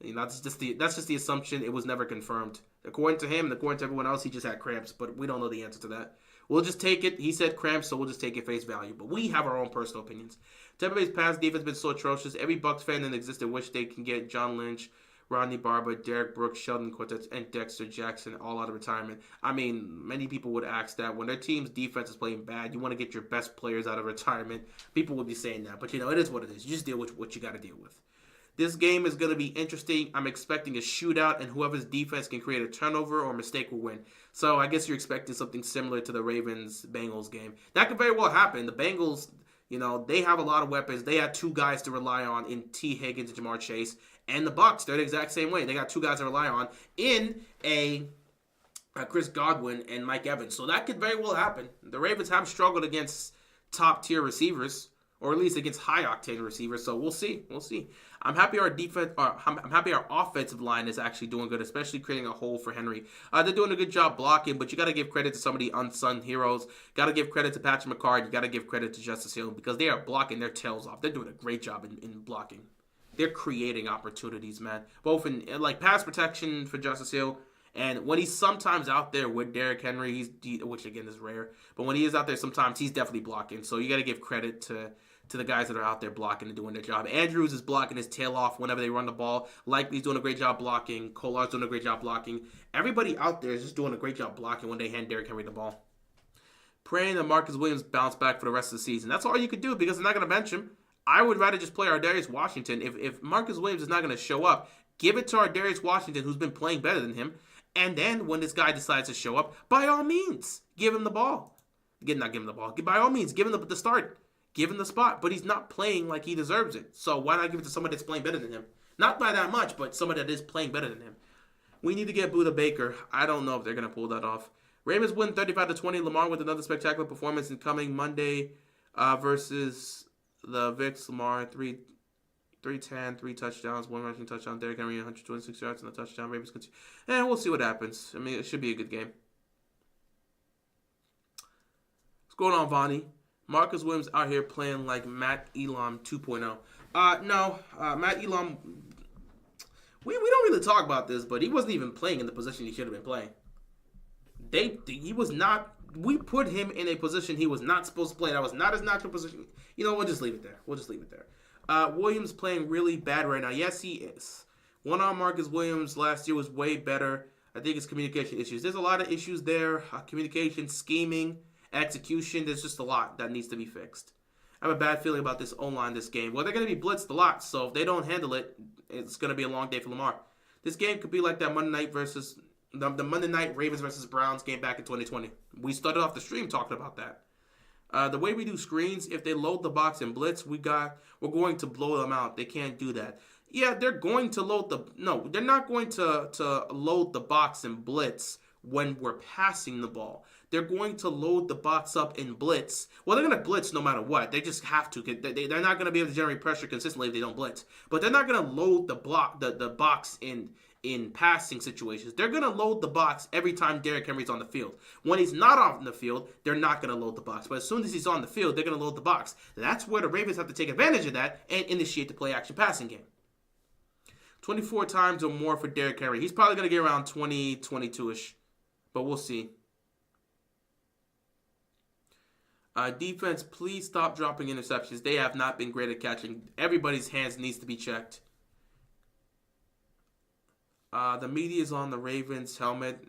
That's just the assumption. It was never confirmed. According to him and according to everyone else, he just had cramps, but we don't know the answer to that. We'll just take it. He said cramps, so we'll just take it face value. But we have our own personal opinions. Tampa Bay's pass defense has been so atrocious. Every Bucs fan in existence wish they can get John Lynch, Rodney Barber, Derek Brooks, Sheldon Cortez, and Dexter Jackson all out of retirement. I mean, many people would ask that. When their team's defense is playing bad, you want to get your best players out of retirement. People would be saying that. But, it is what it is. You just deal with what you got to deal with. This game is going to be interesting. I'm expecting a shootout, and whoever's defense can create a turnover or mistake will win. So I guess you're expecting something similar to the Ravens-Bengals game. That could very well happen. The Bengals, they have a lot of weapons. They had 2 guys to rely on in T. Higgins and Jamar Chase. And the Bucs, they're the exact same way. They got 2 guys to rely on in a Chris Godwin and Mike Evans. So that could very well happen. The Ravens have struggled against top-tier receivers, or at least against high-octane receivers. So we'll see. I'm happy our I'm happy our offensive line is actually doing good, especially creating a hole for Henry. They're doing a good job blocking, but you got to give credit to some of the unsung heroes. Got to give credit to Patrick McCard. You got to give credit to Justice Hill because they are blocking their tails off. They're doing a great job in blocking. They're creating opportunities, man. Both in pass protection for Justice Hill And when he's sometimes out there with Derrick Henry, which again is rare, but when he is out there, sometimes he's definitely blocking. So you got to give credit to the guys that are out there blocking and doing their job. Andrews is blocking his tail off whenever they run the ball. Likely's doing a great job blocking. Kolar's doing a great job blocking. Everybody out there is just doing a great job blocking when they hand Derrick Henry the ball. Praying that Marcus Williams bounce back for the rest of the season. That's all you could do because they're not going to bench him. I would rather just play Ardarius Washington. If Marcus Williams is not going to show up, give it to Ardarius Washington, who's been playing better than him. And then when this guy decides to show up, by all means, give him the ball. Not give him the ball. By all means, give him the start. Give him the spot. But he's not playing like he deserves it. So why not give it to somebody that's playing better than him? Not by that much, but somebody that is playing better than him. We need to get Buda Baker. I don't know if they're going to pull that off. Ravens win 35-20. Lamar with another spectacular performance in coming Monday versus the Vics. Lamar, 310, 3 touchdowns, 1 rushing touchdown. Derrick Henry, 126 yards and a touchdown. Ravens continue. And we'll see what happens. I mean, it should be a good game. What's going on, Vonnie? Marcus Williams out here playing like Matt Elam 2.0. No, Matt Elam, we don't really talk about this, but he wasn't even playing in the position he should have been playing. He was not. We put him in a position he was not supposed to play. That was not his natural position. You know, we'll just leave it there. Williams playing really bad right now. Yes, he is. One-on Marcus Williams last year was way better. I think it's communication issues. There's a lot of issues there. Communication, scheming, execution. There's just a lot that needs to be fixed. I have a bad feeling about this O-line this game. Well, they're going to be blitzed a lot, so if they don't handle it, it's going to be a long day for Lamar. This game could be like that Monday night versus the Monday night Ravens versus Browns game back in 2020. We started off the stream talking about that. The way we do screens, if they load the box and blitz, we're going to blow them out. They can't do that. Yeah, they're going to they're not going to load the box and blitz when we're passing the ball. They're going to load the box up in blitz. Well, they're going to blitz no matter what. They just have to. They're not going to be able to generate pressure consistently if they don't blitz. But they're not going to load the box in passing situations. They're going to load the box every time Derrick Henry's on the field. When he's not on the field, they're not going to load the box. But as soon as he's on the field, they're going to load the box. That's where the Ravens have to take advantage of that and initiate the play-action passing game. 24 times or more for Derrick Henry. He's probably going to get around 20, 22-ish. But we'll see. Defense, please stop dropping interceptions. They have not been great at catching. Everybody's hands needs to be checked. The media is on the Ravens helmet.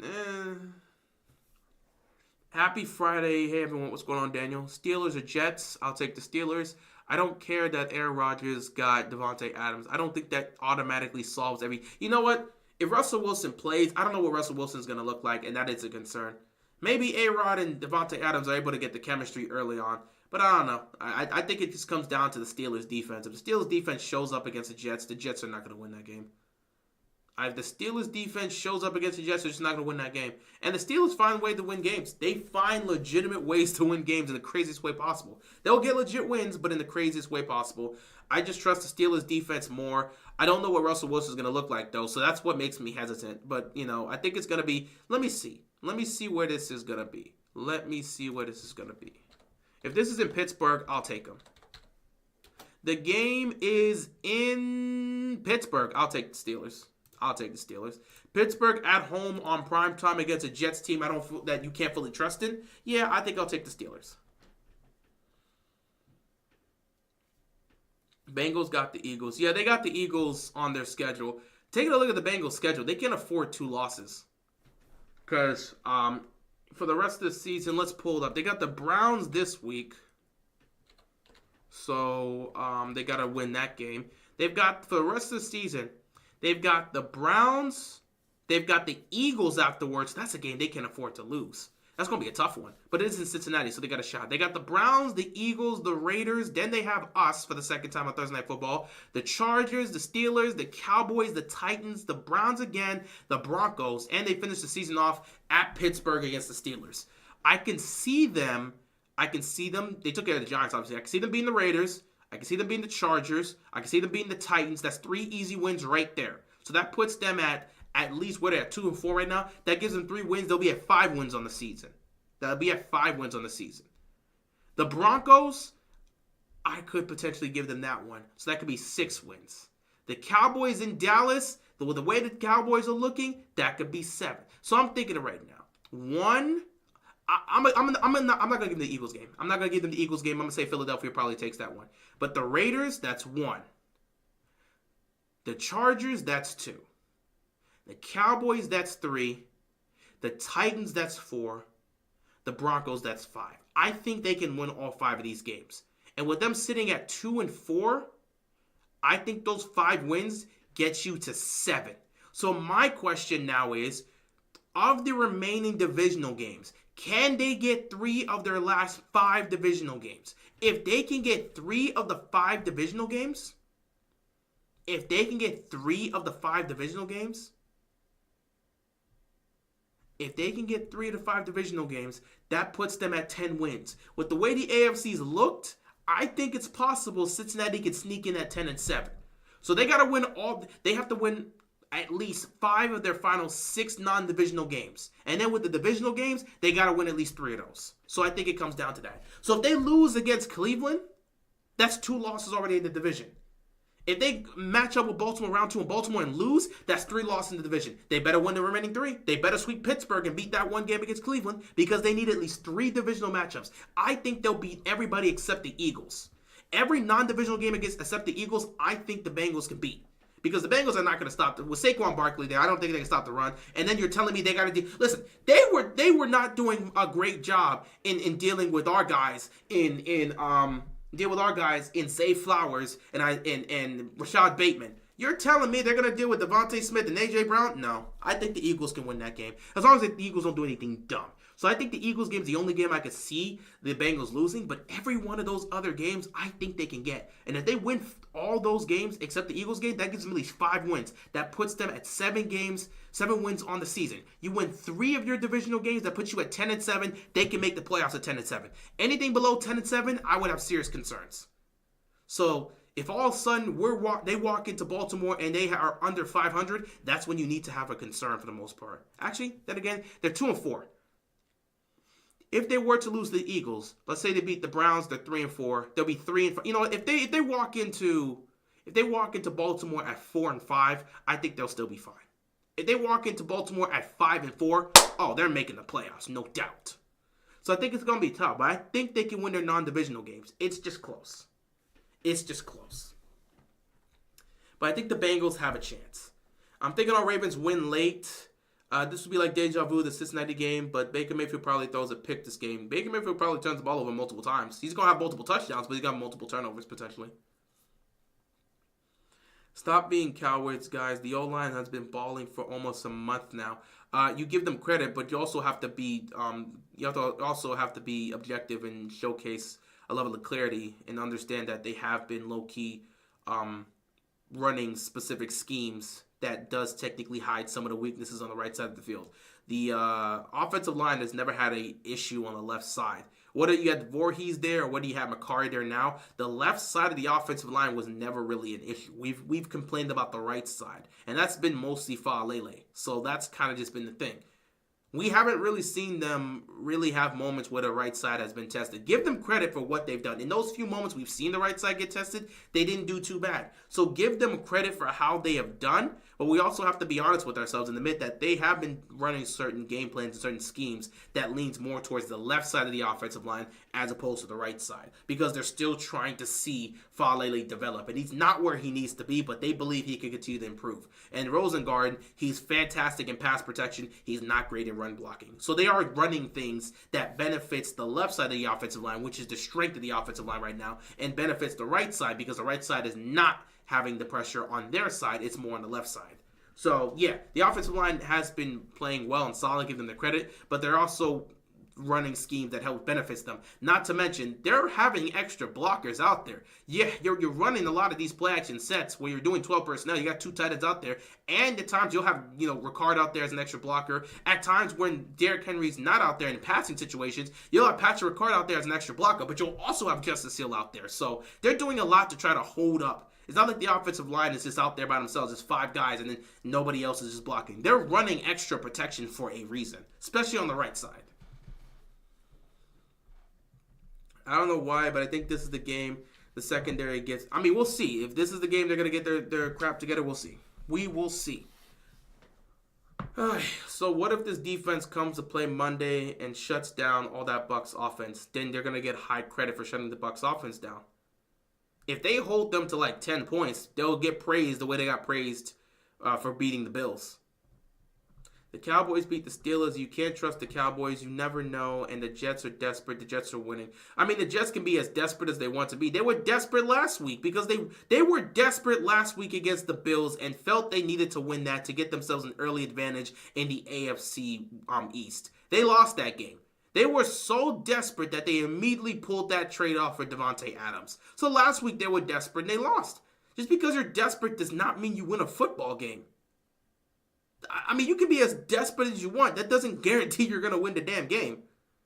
Happy Friday. Hey, everyone. What's going on, Daniel? Steelers or Jets? I'll take the Steelers. I don't care that Aaron Rodgers got Devontae Adams. I don't think that automatically solves every... You know what? If Russell Wilson plays, I don't know what Russell Wilson's going to look like, and that is a concern. Maybe A-Rod and Devontae Adams are able to get the chemistry early on. But I don't know. I think it just comes down to the Steelers' defense. If the Steelers' defense shows up against the Jets are not going to win that game. If the Steelers' defense shows up against the Jets, they're just not going to win that game. And the Steelers find ways to win games. They find legitimate ways to win games in the craziest way possible. They'll get legit wins, but in the craziest way possible. I just trust the Steelers' defense more. I don't know what Russell Wilson is going to look like, though, so that's what makes me hesitant. But, I think it's going to be... Let me see where this is going to be. If this is in Pittsburgh, I'll take them. The game is in Pittsburgh. I'll take the Steelers. Pittsburgh at home on primetime against a Jets team that you can't fully trust in. Yeah, I think I'll take the Steelers. Bengals got the Eagles. Yeah, they got the Eagles on their schedule. Taking a look at the Bengals' schedule, they can afford 2 losses. Because for the rest of the season, let's pull it up. They got the Browns this week. So they got to win that game. They've got, for the rest of the season, they've got the Browns. They've got the Eagles afterwards. That's a game they can afford to lose. That's going to be a tough one. But it is in Cincinnati, so they got a shot. They got the Browns, the Eagles, the Raiders. Then they have us for the second time on Thursday Night Football. The Chargers, the Steelers, the Cowboys, the Titans, the Browns again, the Broncos. And they finish the season off at Pittsburgh against the Steelers. I can see them. They took care of the Giants, obviously. I can see them beating the Raiders. I can see them beating the Chargers. I can see them beating the Titans. That's 3 easy wins right there. So that puts them at least, what, they're at 2-4 right now. That gives them 3 wins. They'll be at 5 wins on the season. The Broncos, I could potentially give them that one. So that could be 6 wins. The Cowboys in Dallas, The way the Cowboys are looking, that could be 7. So I'm thinking it right now. 1. I'm not gonna give them the Eagles game. I'm not gonna give them the Eagles game. I'm gonna say Philadelphia probably takes that one. But the Raiders, that's 1. The Chargers, that's 2. The Cowboys, that's 3. The Titans, that's 4. The Broncos, that's 5. I think they can win all 5 of these games. And with them sitting at 2 and 4, I think those 5 wins get you to 7. So my question now is, of the remaining divisional games, can they get 3 of their last 5 divisional games? If they can get 3 of the 5 divisional games, that puts them at 10 wins. With the way the AFC's looked, I think it's possible Cincinnati can sneak in at 10 and 7. So they got to win they have to win at least 5 of their final 6 non-divisional games. And then with the divisional games, they got to win at least 3 of those. So I think it comes down to that. So if they lose against Cleveland, that's 2 losses already in the division. If they match up with Baltimore round 2 in Baltimore and lose, that's 3 losses in the division. They better win the remaining 3. They better sweep Pittsburgh and beat that one game against Cleveland because they need at least 3 divisional matchups. I think they'll beat everybody except the Eagles. Every non-divisional game except the Eagles, I think the Bengals can beat. Because the Bengals are not going to stop. With Saquon Barkley there, I don't think they can stop the run. And then you're telling me they got to do... Listen, they were not doing a great job in dealing with our guys deal with our guys in Zay Flowers and Rashad Bateman. You're telling me they're going to deal with Devontae Smith and A.J. Brown? No. I think the Eagles can win that game. As long as the Eagles don't do anything dumb. So I think the Eagles game is the only game I could see the Bengals losing. But every one of those other games, I think they can get. And if they win all those games except the Eagles game, that gives them at least 5 wins. That puts them at 7 wins on the season. You win 3 of your divisional games, that puts you at 10 and 7. They can make the playoffs at 10 and 7. Anything below 10 and 7, I would have serious concerns. So if all of a sudden they walk into Baltimore and they are under 500, that's when you need to have a concern for the most part. Actually, then again, they're 2 and 4. If they were to lose the Eagles, let's say they beat the Browns, they're 3 and 4. They'll be 3 and 5. You know, if they walk into Baltimore at 4 and 5, I think they'll still be fine. If they walk into Baltimore at 5 and 4, oh, they're making the playoffs, no doubt. So I think it's gonna be tough, but I think they can win their non-divisional games. It's just close. But I think the Bengals have a chance. I'm thinking our Ravens win late. This would be like deja vu, the Cincinnati game, but Baker Mayfield probably throws a pick this game. Baker Mayfield probably turns the ball over multiple times. He's going to have multiple touchdowns, but he's got multiple turnovers potentially. Stop being cowards, guys. The O-line has been balling for almost a month now. You give them credit, but you also have to be objective and showcase a level of clarity and understand that they have been low-key running specific schemes that does technically hide some of the weaknesses on the right side of the field. The offensive line has never had an issue on the left side. Whether you had Voorhees there or whether you have Makari there now, the left side of the offensive line was never really an issue. We've complained about the right side, and that's been mostly Fa'alele. So that's kind of just been the thing. We haven't really seen them really have moments where the right side has been tested. Give them credit for what they've done. In those few moments we've seen the right side get tested, they didn't do too bad. So give them credit for how they have done, but we also have to be honest with ourselves and admit that they have been running certain game plans and certain schemes that leans more towards the left side of the offensive line as opposed to the right side, because they're still trying to see Fa'alele develop. And he's not where he needs to be, but they believe he can continue to improve. And Rosengarten, he's fantastic in pass protection. He's not great in run blocking. So they are running things that benefits the left side of the offensive line, which is the strength of the offensive line right now, and benefits the right side because the right side is not having the pressure on their side. It's more on the left side. So, yeah, the offensive line has been playing well and solid, give them the credit, but they're also running schemes that help benefits them. Not to mention, they're having extra blockers out there. Yeah, you're running a lot of these play action sets where you're doing 12 personnel. You got 2 tight ends out there, and at times you'll have Ricard out there as an extra blocker. At times when Derrick Henry's not out there in passing situations, you'll have Patrick Ricard out there as an extra blocker, but you'll also have Justice Hill out there. So they're doing a lot to try to hold up. It's not like the offensive line is just out there by themselves. It's 5 guys and then nobody else is just blocking. They're running extra protection for a reason, especially on the right side. I don't know why, but I think this is the game the secondary gets. I mean, we'll see. If this is the game they're going to get their crap together, we'll see. We will see. So what if this defense comes to play Monday and shuts down all that Bucs offense? Then they're going to get high credit for shutting the Bucs offense down. If they hold them to like 10 points, they'll get praised the way they got praised for beating the Bills. The Cowboys beat the Steelers. You can't trust the Cowboys. You never know. And the Jets are desperate. The Jets are winning. I mean, the Jets can be as desperate as they want to be. They were desperate last week because they were desperate last week against the Bills and felt they needed to win that to get themselves an early advantage in the AFC East. They lost that game. They were so desperate that they immediately pulled that trade off for Davante Adams. So last week they were desperate and they lost. Just because you're desperate does not mean you win a football game. I mean, you can be as desperate as you want. That doesn't guarantee you're going to win the damn game.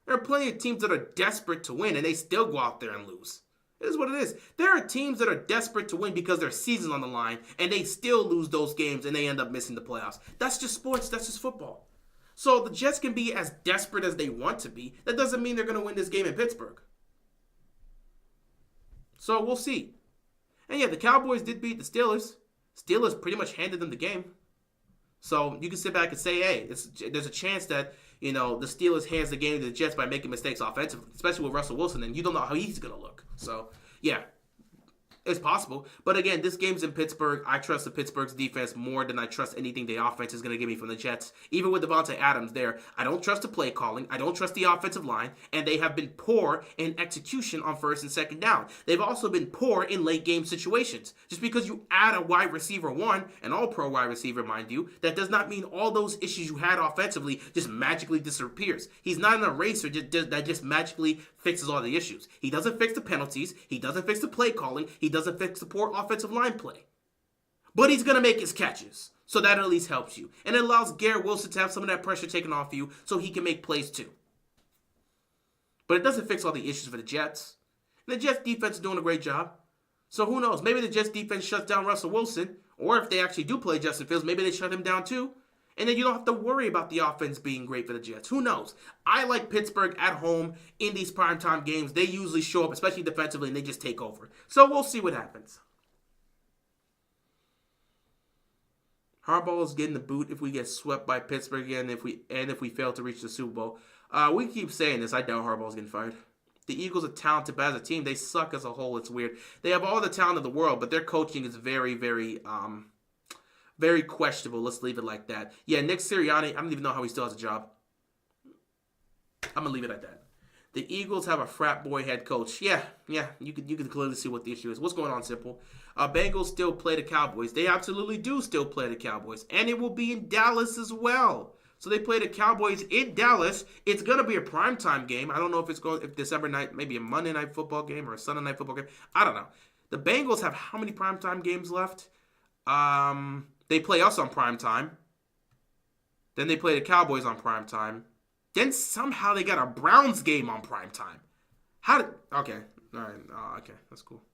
There are plenty of teams that are desperate to win, and they still go out there and lose. It is what it is. There are teams that are desperate to win because their season's on the line, and they still lose those games, and they end up missing the playoffs. That's just sports. That's just football. So the Jets can be as desperate as they want to be. That doesn't mean they're going to win this game in Pittsburgh. So we'll see. And yeah, the Cowboys did beat the Steelers. Steelers pretty much handed them the game. So you can sit back and say, hey, there's a chance that, the Steelers hands the game to the Jets by making mistakes offensively, especially with Russell Wilson, and you don't know how he's going to look. So, yeah, it's possible. But again, this game's in Pittsburgh. I trust the Pittsburgh's defense more than I trust anything the offense is going to give me from the Jets. Even with Davante Adams there, I don't trust the play calling. I don't trust the offensive line. And they have been poor in execution on first and second down. They've also been poor in late game situations. Just because you add a wide receiver one, an all-pro wide receiver, mind you, that does not mean all those issues you had offensively just magically disappears. He's not an eraser that just magically fixes all the issues. He doesn't fix the penalties. He doesn't fix the play calling. He doesn't fix the poor offensive line play. But he's going to make his catches. So that at least helps you. And it allows Garrett Wilson to have some of that pressure taken off you so he can make plays too. But it doesn't fix all the issues for the Jets. And the Jets defense is doing a great job. So who knows? Maybe the Jets defense shuts down Russell Wilson. Or if they actually do play Justin Fields, maybe they shut him down too. And then you don't have to worry about the offense being great for the Jets. Who knows? I like Pittsburgh at home in these primetime games. They usually show up, especially defensively, and they just take over. So we'll see what happens. Harbaugh is getting the boot if we get swept by Pittsburgh again, if we fail to reach the Super Bowl. We keep saying this. I doubt Harbaugh's getting fired. The Eagles are talented, but as a team, they suck as a whole. It's weird. They have all the talent in the world, but their coaching is very, very questionable. Let's leave it like that. Yeah, Nick Sirianni, I don't even know how he still has a job. I'm going to leave it at that. The Eagles have a frat boy head coach. Yeah, you can clearly see what the issue is. What's going on, Simple? Bengals still play the Cowboys. They absolutely do still play the Cowboys. And it will be in Dallas as well. So they play the Cowboys in Dallas. It's going to be a primetime game. I don't know if December night, maybe a Monday night football game or a Sunday night football game. I don't know. The Bengals have how many primetime games left? They play us on primetime. Then they play the Cowboys on primetime. Then somehow they got a Browns game on primetime. Okay. All right. Okay. That's cool.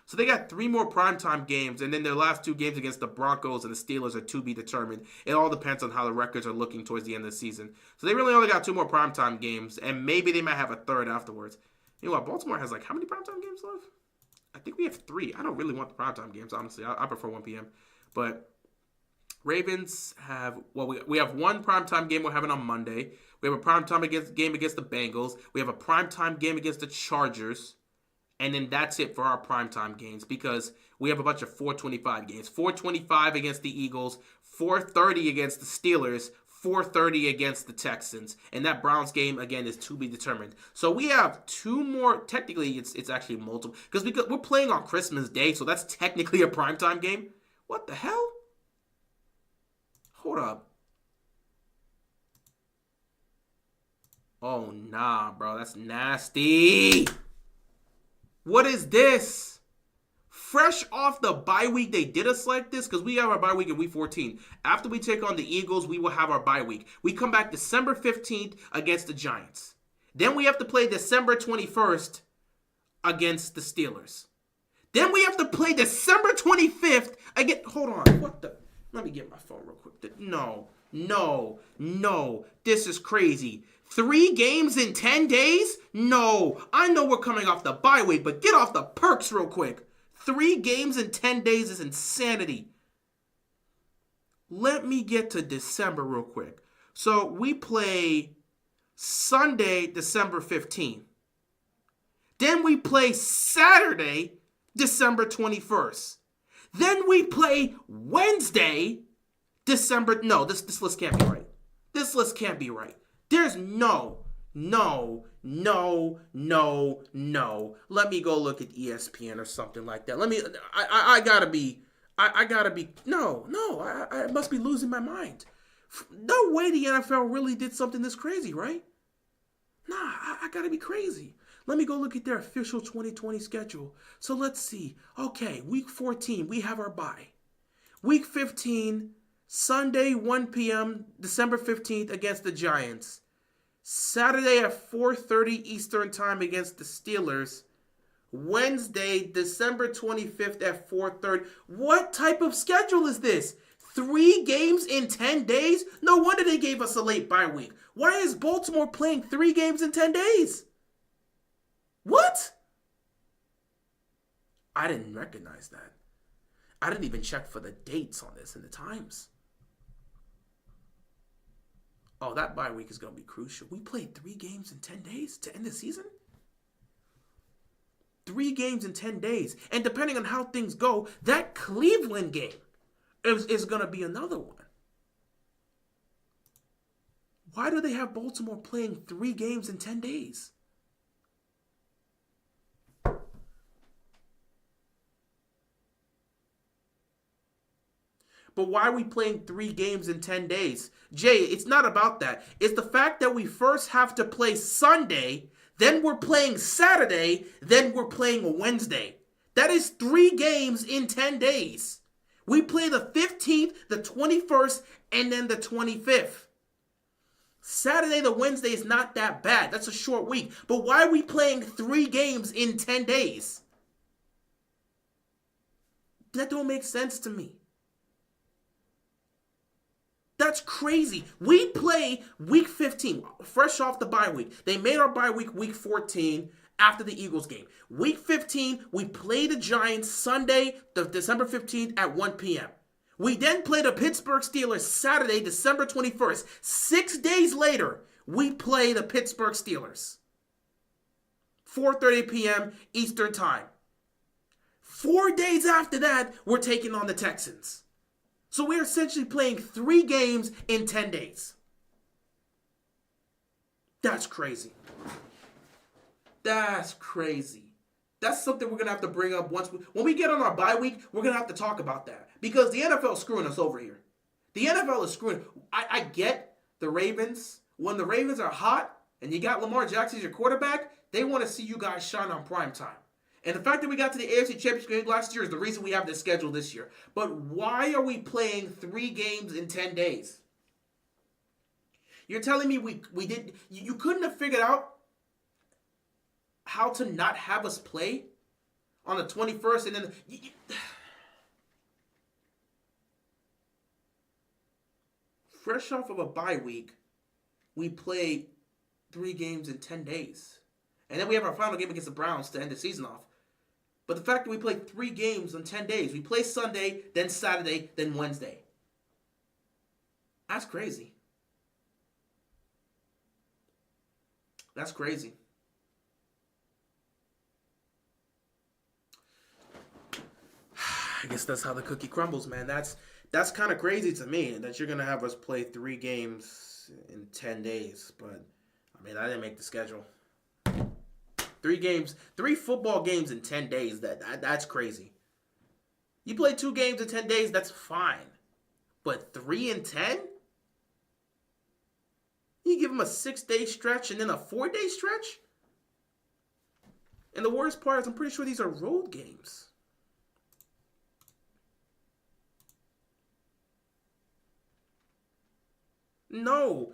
So they got 3 more primetime games, and then their last 2 games against the Broncos and the Steelers are to be determined. It all depends on how the records are looking towards the end of the season. So they really only got 2 more primetime games, and maybe they might have a third afterwards. You know what? Baltimore has how many primetime games left? I think we have 3. I don't really want the primetime games, honestly. I prefer 1 p.m. But Ravens have, we have 1 primetime game we're having on Monday. We have a primetime game against the Bengals. We have a primetime game against the Chargers. And then that's it for our primetime games because we have a bunch of 425 games. 425 against the Eagles, 430 against the Steelers, 430 against the Texans. And that Browns game, again, is to be determined. So we have 2 more. Technically, it's actually multiple. Because we're playing on Christmas Day, so that's technically a primetime game. What the hell? Hold up. Oh, nah, bro. That's nasty. What is this? Fresh off the bye week, they did us like this because we have our bye week in week 14. After we take on the Eagles, we will have our bye week. We come back December 15th against the Giants. Then we have to play December 21st against the Steelers. Then we have to play December 25th again. Hold on. What the? Let me get my phone real quick. No. This is crazy. 3 games in 10 days? No. I know we're coming off the bye week, but get off the perks real quick. 3 games in 10 days is insanity. Let me get to December real quick. So we play Sunday, December 15th. Then we play Saturday, December 21st. Then we play Wednesday, December. No, this list can't be right. This list can't be right. There's no. Let me go look at ESPN or something like that. I gotta be. I gotta be. No. I must be losing my mind. No way the NFL really did something this crazy, right? Nah, I gotta be crazy. Let me go look at their official 2020 schedule. So let's see. Okay, week 14, we have our bye. Week 15, Sunday, 1 p.m., December 15th against the Giants. Saturday at 4:30 Eastern Time against the Steelers. Wednesday, December 25th at 4:30. What type of schedule is this? 3 games in 10 days? No wonder they gave us a late bye week. Why is Baltimore playing 3 games in 10 days? What? I didn't recognize that. I didn't even check for the dates on this in the times. Oh, that bye week is going to be crucial. We played 3 games in 10 days to end the season? 3 games in 10 days. And depending on how things go, that Cleveland game is going to be another one. Why do they have Baltimore playing 3 games in 10 days? But why are we playing 3 games in 10 days? Jay, it's not about that. It's the fact that we first have to play Sunday, then we're playing Saturday, then we're playing Wednesday. That is 3 games in 10 days. We play the 15th, the 21st, and then the 25th. Saturday to Wednesday is not that bad. That's a short week. But why are we playing 3 games in 10 days? That don't make sense to me. That's crazy. We play week 15, fresh off the bye week. They made our bye week 14 after the Eagles game. Week 15, we play the Giants Sunday, December 15th at 1 p.m. We then play the Pittsburgh Steelers Saturday, December 21st. 6 days later, we play the Pittsburgh Steelers. 4:30 p.m. Eastern Time. 4 days after that, we're taking on the Texans. So we're essentially playing 3 games in 10 days. That's crazy. That's crazy. That's something we're going to have to bring up when we get on our bye week, we're going to have to talk about that. Because the NFL is screwing us over here. The NFL is screwing. I get the Ravens. When the Ravens are hot and you got Lamar Jackson as your quarterback, they want to see you guys shine on prime time. And the fact that we got to the AFC Championship game last year is the reason we have this schedule this year. But why are we playing 3 games in 10 days? You're telling me we did you couldn't have figured out how to not have us play on the 21st and then fresh off of a bye week, we play 3 games in 10 days. And then we have our final game against the Browns to end the season off. But the fact that we play 3 games in 10 days, we play Sunday, then Saturday, then Wednesday. That's crazy. That's crazy. I guess that's how the cookie crumbles, man. That's kind of crazy to me that you're going to have us play 3 games in 10 days. But, I mean, I didn't make the schedule. 3 football games in 10 days, that's crazy. You play 2 games in 10 days, that's fine. But 3 in 10? You give them a 6-day stretch and then a 4-day stretch? And the worst part is I'm pretty sure these are road games. No.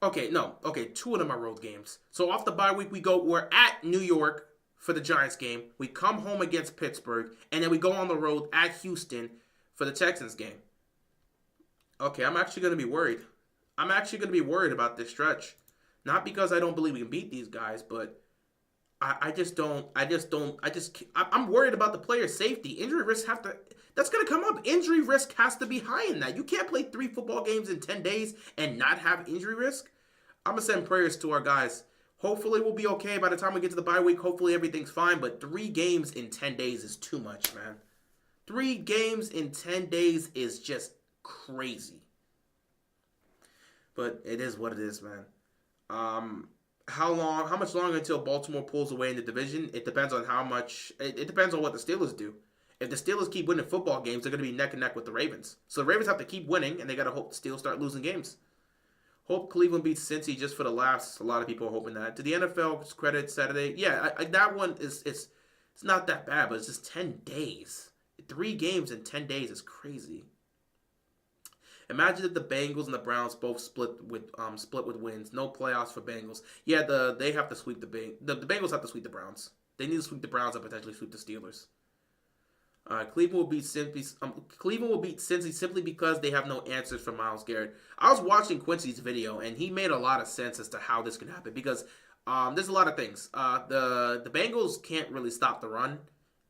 Okay, 2 of them are road games. So off the bye week, we're at New York for the Giants game. We come home against Pittsburgh, and then we go on the road at Houston for the Texans game. Okay, I'm actually going to be worried. I'm actually going to be worried about this stretch. Not because I don't believe we can beat these guys, but I'm worried about the player's safety. Injury risk have to. That's gonna come up. Injury risk has to be high in that. You can't play 3 football games in 10 days and not have injury risk. I'm gonna send prayers to our guys. Hopefully we'll be okay by the time we get to the bye week. Hopefully everything's fine. But 3 games in 10 days is too much, man. 3 games in 10 days is just crazy. But it is what it is, man. How much longer until Baltimore pulls away in the division? It depends on how much. It depends on what the Steelers do. If the Steelers keep winning football games, they're going to be neck and neck with the Ravens. So the Ravens have to keep winning, and they got to hope the Steelers start losing games. Hope Cleveland beats Cincy just for the laughs. A lot of people are hoping that. To the NFL's credit, Saturday, yeah, that one is it's not that bad, but it's just 10 days. 3 games in 10 days is crazy. Imagine if the Bengals and the Browns both split with wins. No playoffs for Bengals. Yeah, they have to sweep the Bengals have to sweep the Browns. They need to sweep the Browns and potentially sweep the Steelers. Cleveland will beat Cincy simply because they have no answers for Myles Garrett. I was watching Quincy's video and he made a lot of sense as to how this can happen because there's a lot of things. The Bengals can't really stop the run,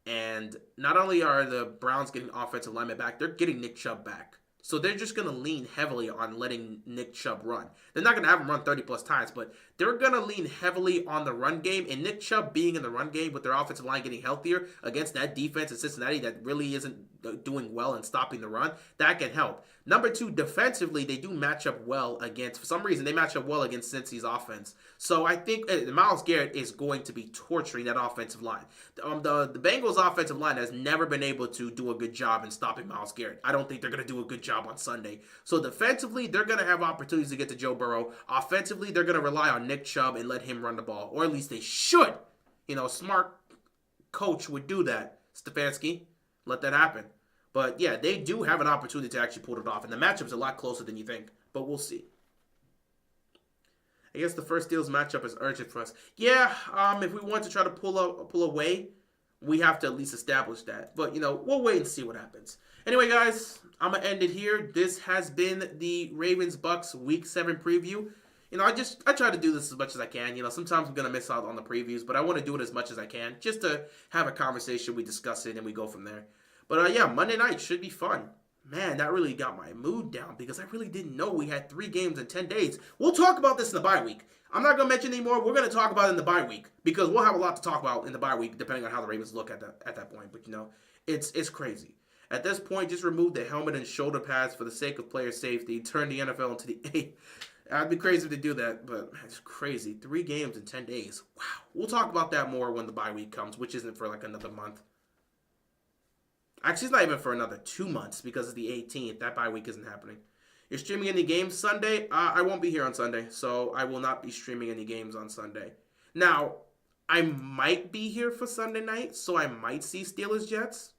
and not only are the Browns getting offensive linemen back, they're getting Nick Chubb back. So they're just going to lean heavily on letting Nick Chubb run. They're not going to have him run 30-plus times, but they're going to lean heavily on the run game. And Nick Chubb being in the run game with their offensive line getting healthier against that defense in Cincinnati that really isn't doing well in stopping the run, that can help. Number 2, defensively, they do match up well against, for some reason, they match up well against Cincy's offense. So I think Myles Garrett is going to be torturing that offensive line. The Bengals' offensive line has never been able to do a good job in stopping Myles Garrett. I don't think they're going to do a good job on Sunday. So defensively, they're going to have opportunities to get to Joe Burrow. Offensively, they're going to rely on Nick Chubb and let him run the ball. Or at least they should. A smart coach would do that. Stefanski, let that happen. But yeah, they do have an opportunity to actually pull it off. And the matchup's a lot closer than you think. But we'll see. I guess the first Steelers matchup is urgent for us. Yeah, if we want to try to pull away, we have to at least establish that. But, we'll wait and see what happens. Anyway, guys, I'm going to end it here. This has been the Ravens-Bucs Week 7 preview. I try to do this as much as I can. Sometimes I'm going to miss out on the previews, but I want to do it as much as I can just to have a conversation. We discuss it, and we go from there. But, yeah, Monday night should be fun. Man, that really got my mood down because I really didn't know we had 3 games in 10 days. We'll talk about this in the bye week. I'm not going to mention anymore. We're going to talk about it in the bye week because we'll have a lot to talk about in the bye week depending on how the Ravens look at that point. But, it's crazy. At this point, just remove the helmet and shoulder pads for the sake of player safety. Turn the NFL into the 8. I'd be crazy to do that, but it's crazy. 3 games in 10 days. Wow. We'll talk about that more when the bye week comes, which isn't for like another month. Actually, it's not even for another 2 months because it's the 18th. That bye week isn't happening. You're streaming any games Sunday? I won't be here on Sunday, so I will not be streaming any games on Sunday. Now, I might be here for Sunday night, so I might see Steelers-Jets.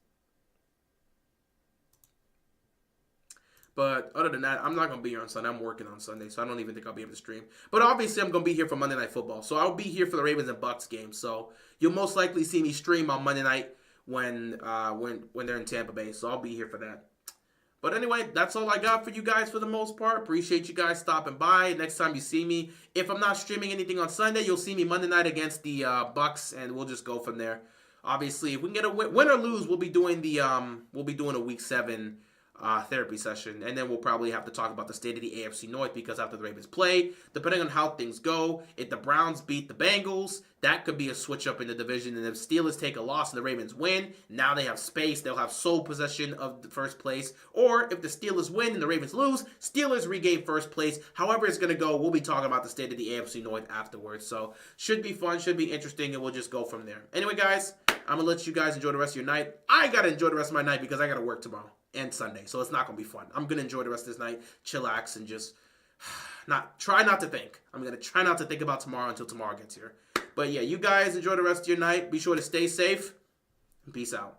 But other than that, I'm not going to be here on Sunday. I'm working on Sunday, so I don't even think I'll be able to stream. But obviously, I'm going to be here for Monday Night Football. So I'll be here for the Ravens and Bucs game. So you'll most likely see me stream on Monday night when they're in Tampa Bay. So I'll be here for that. But anyway, that's all I got for you guys for the most part. Appreciate you guys stopping by. Next time you see me, if I'm not streaming anything on Sunday, you'll see me Monday night against the Bucs, and we'll just go from there. Obviously, if we can get a win or lose, we'll be doing a Week 7 therapy session, and then we'll probably have to talk about the state of the AFC North because after the Ravens play, depending on how things go, if the Browns beat the Bengals, that could be a switch up in the division, and if Steelers take a loss and the Ravens win, now they have space, they'll have sole possession of the first place, or if the Steelers win and the Ravens lose, Steelers regain first place. However it's going to go, we'll be talking about the state of the AFC North afterwards, so should be fun, should be interesting, and we'll just go from there. Anyway, guys, I'm going to let you guys enjoy the rest of your night. I got to enjoy the rest of my night because I got to work tomorrow and Sunday, so it's not going to be fun. I'm going to enjoy the rest of this night, chillax, and just try not to think. I'm going to try not to think about tomorrow until tomorrow gets here. But yeah, you guys enjoy the rest of your night. Be sure to stay safe, and peace out.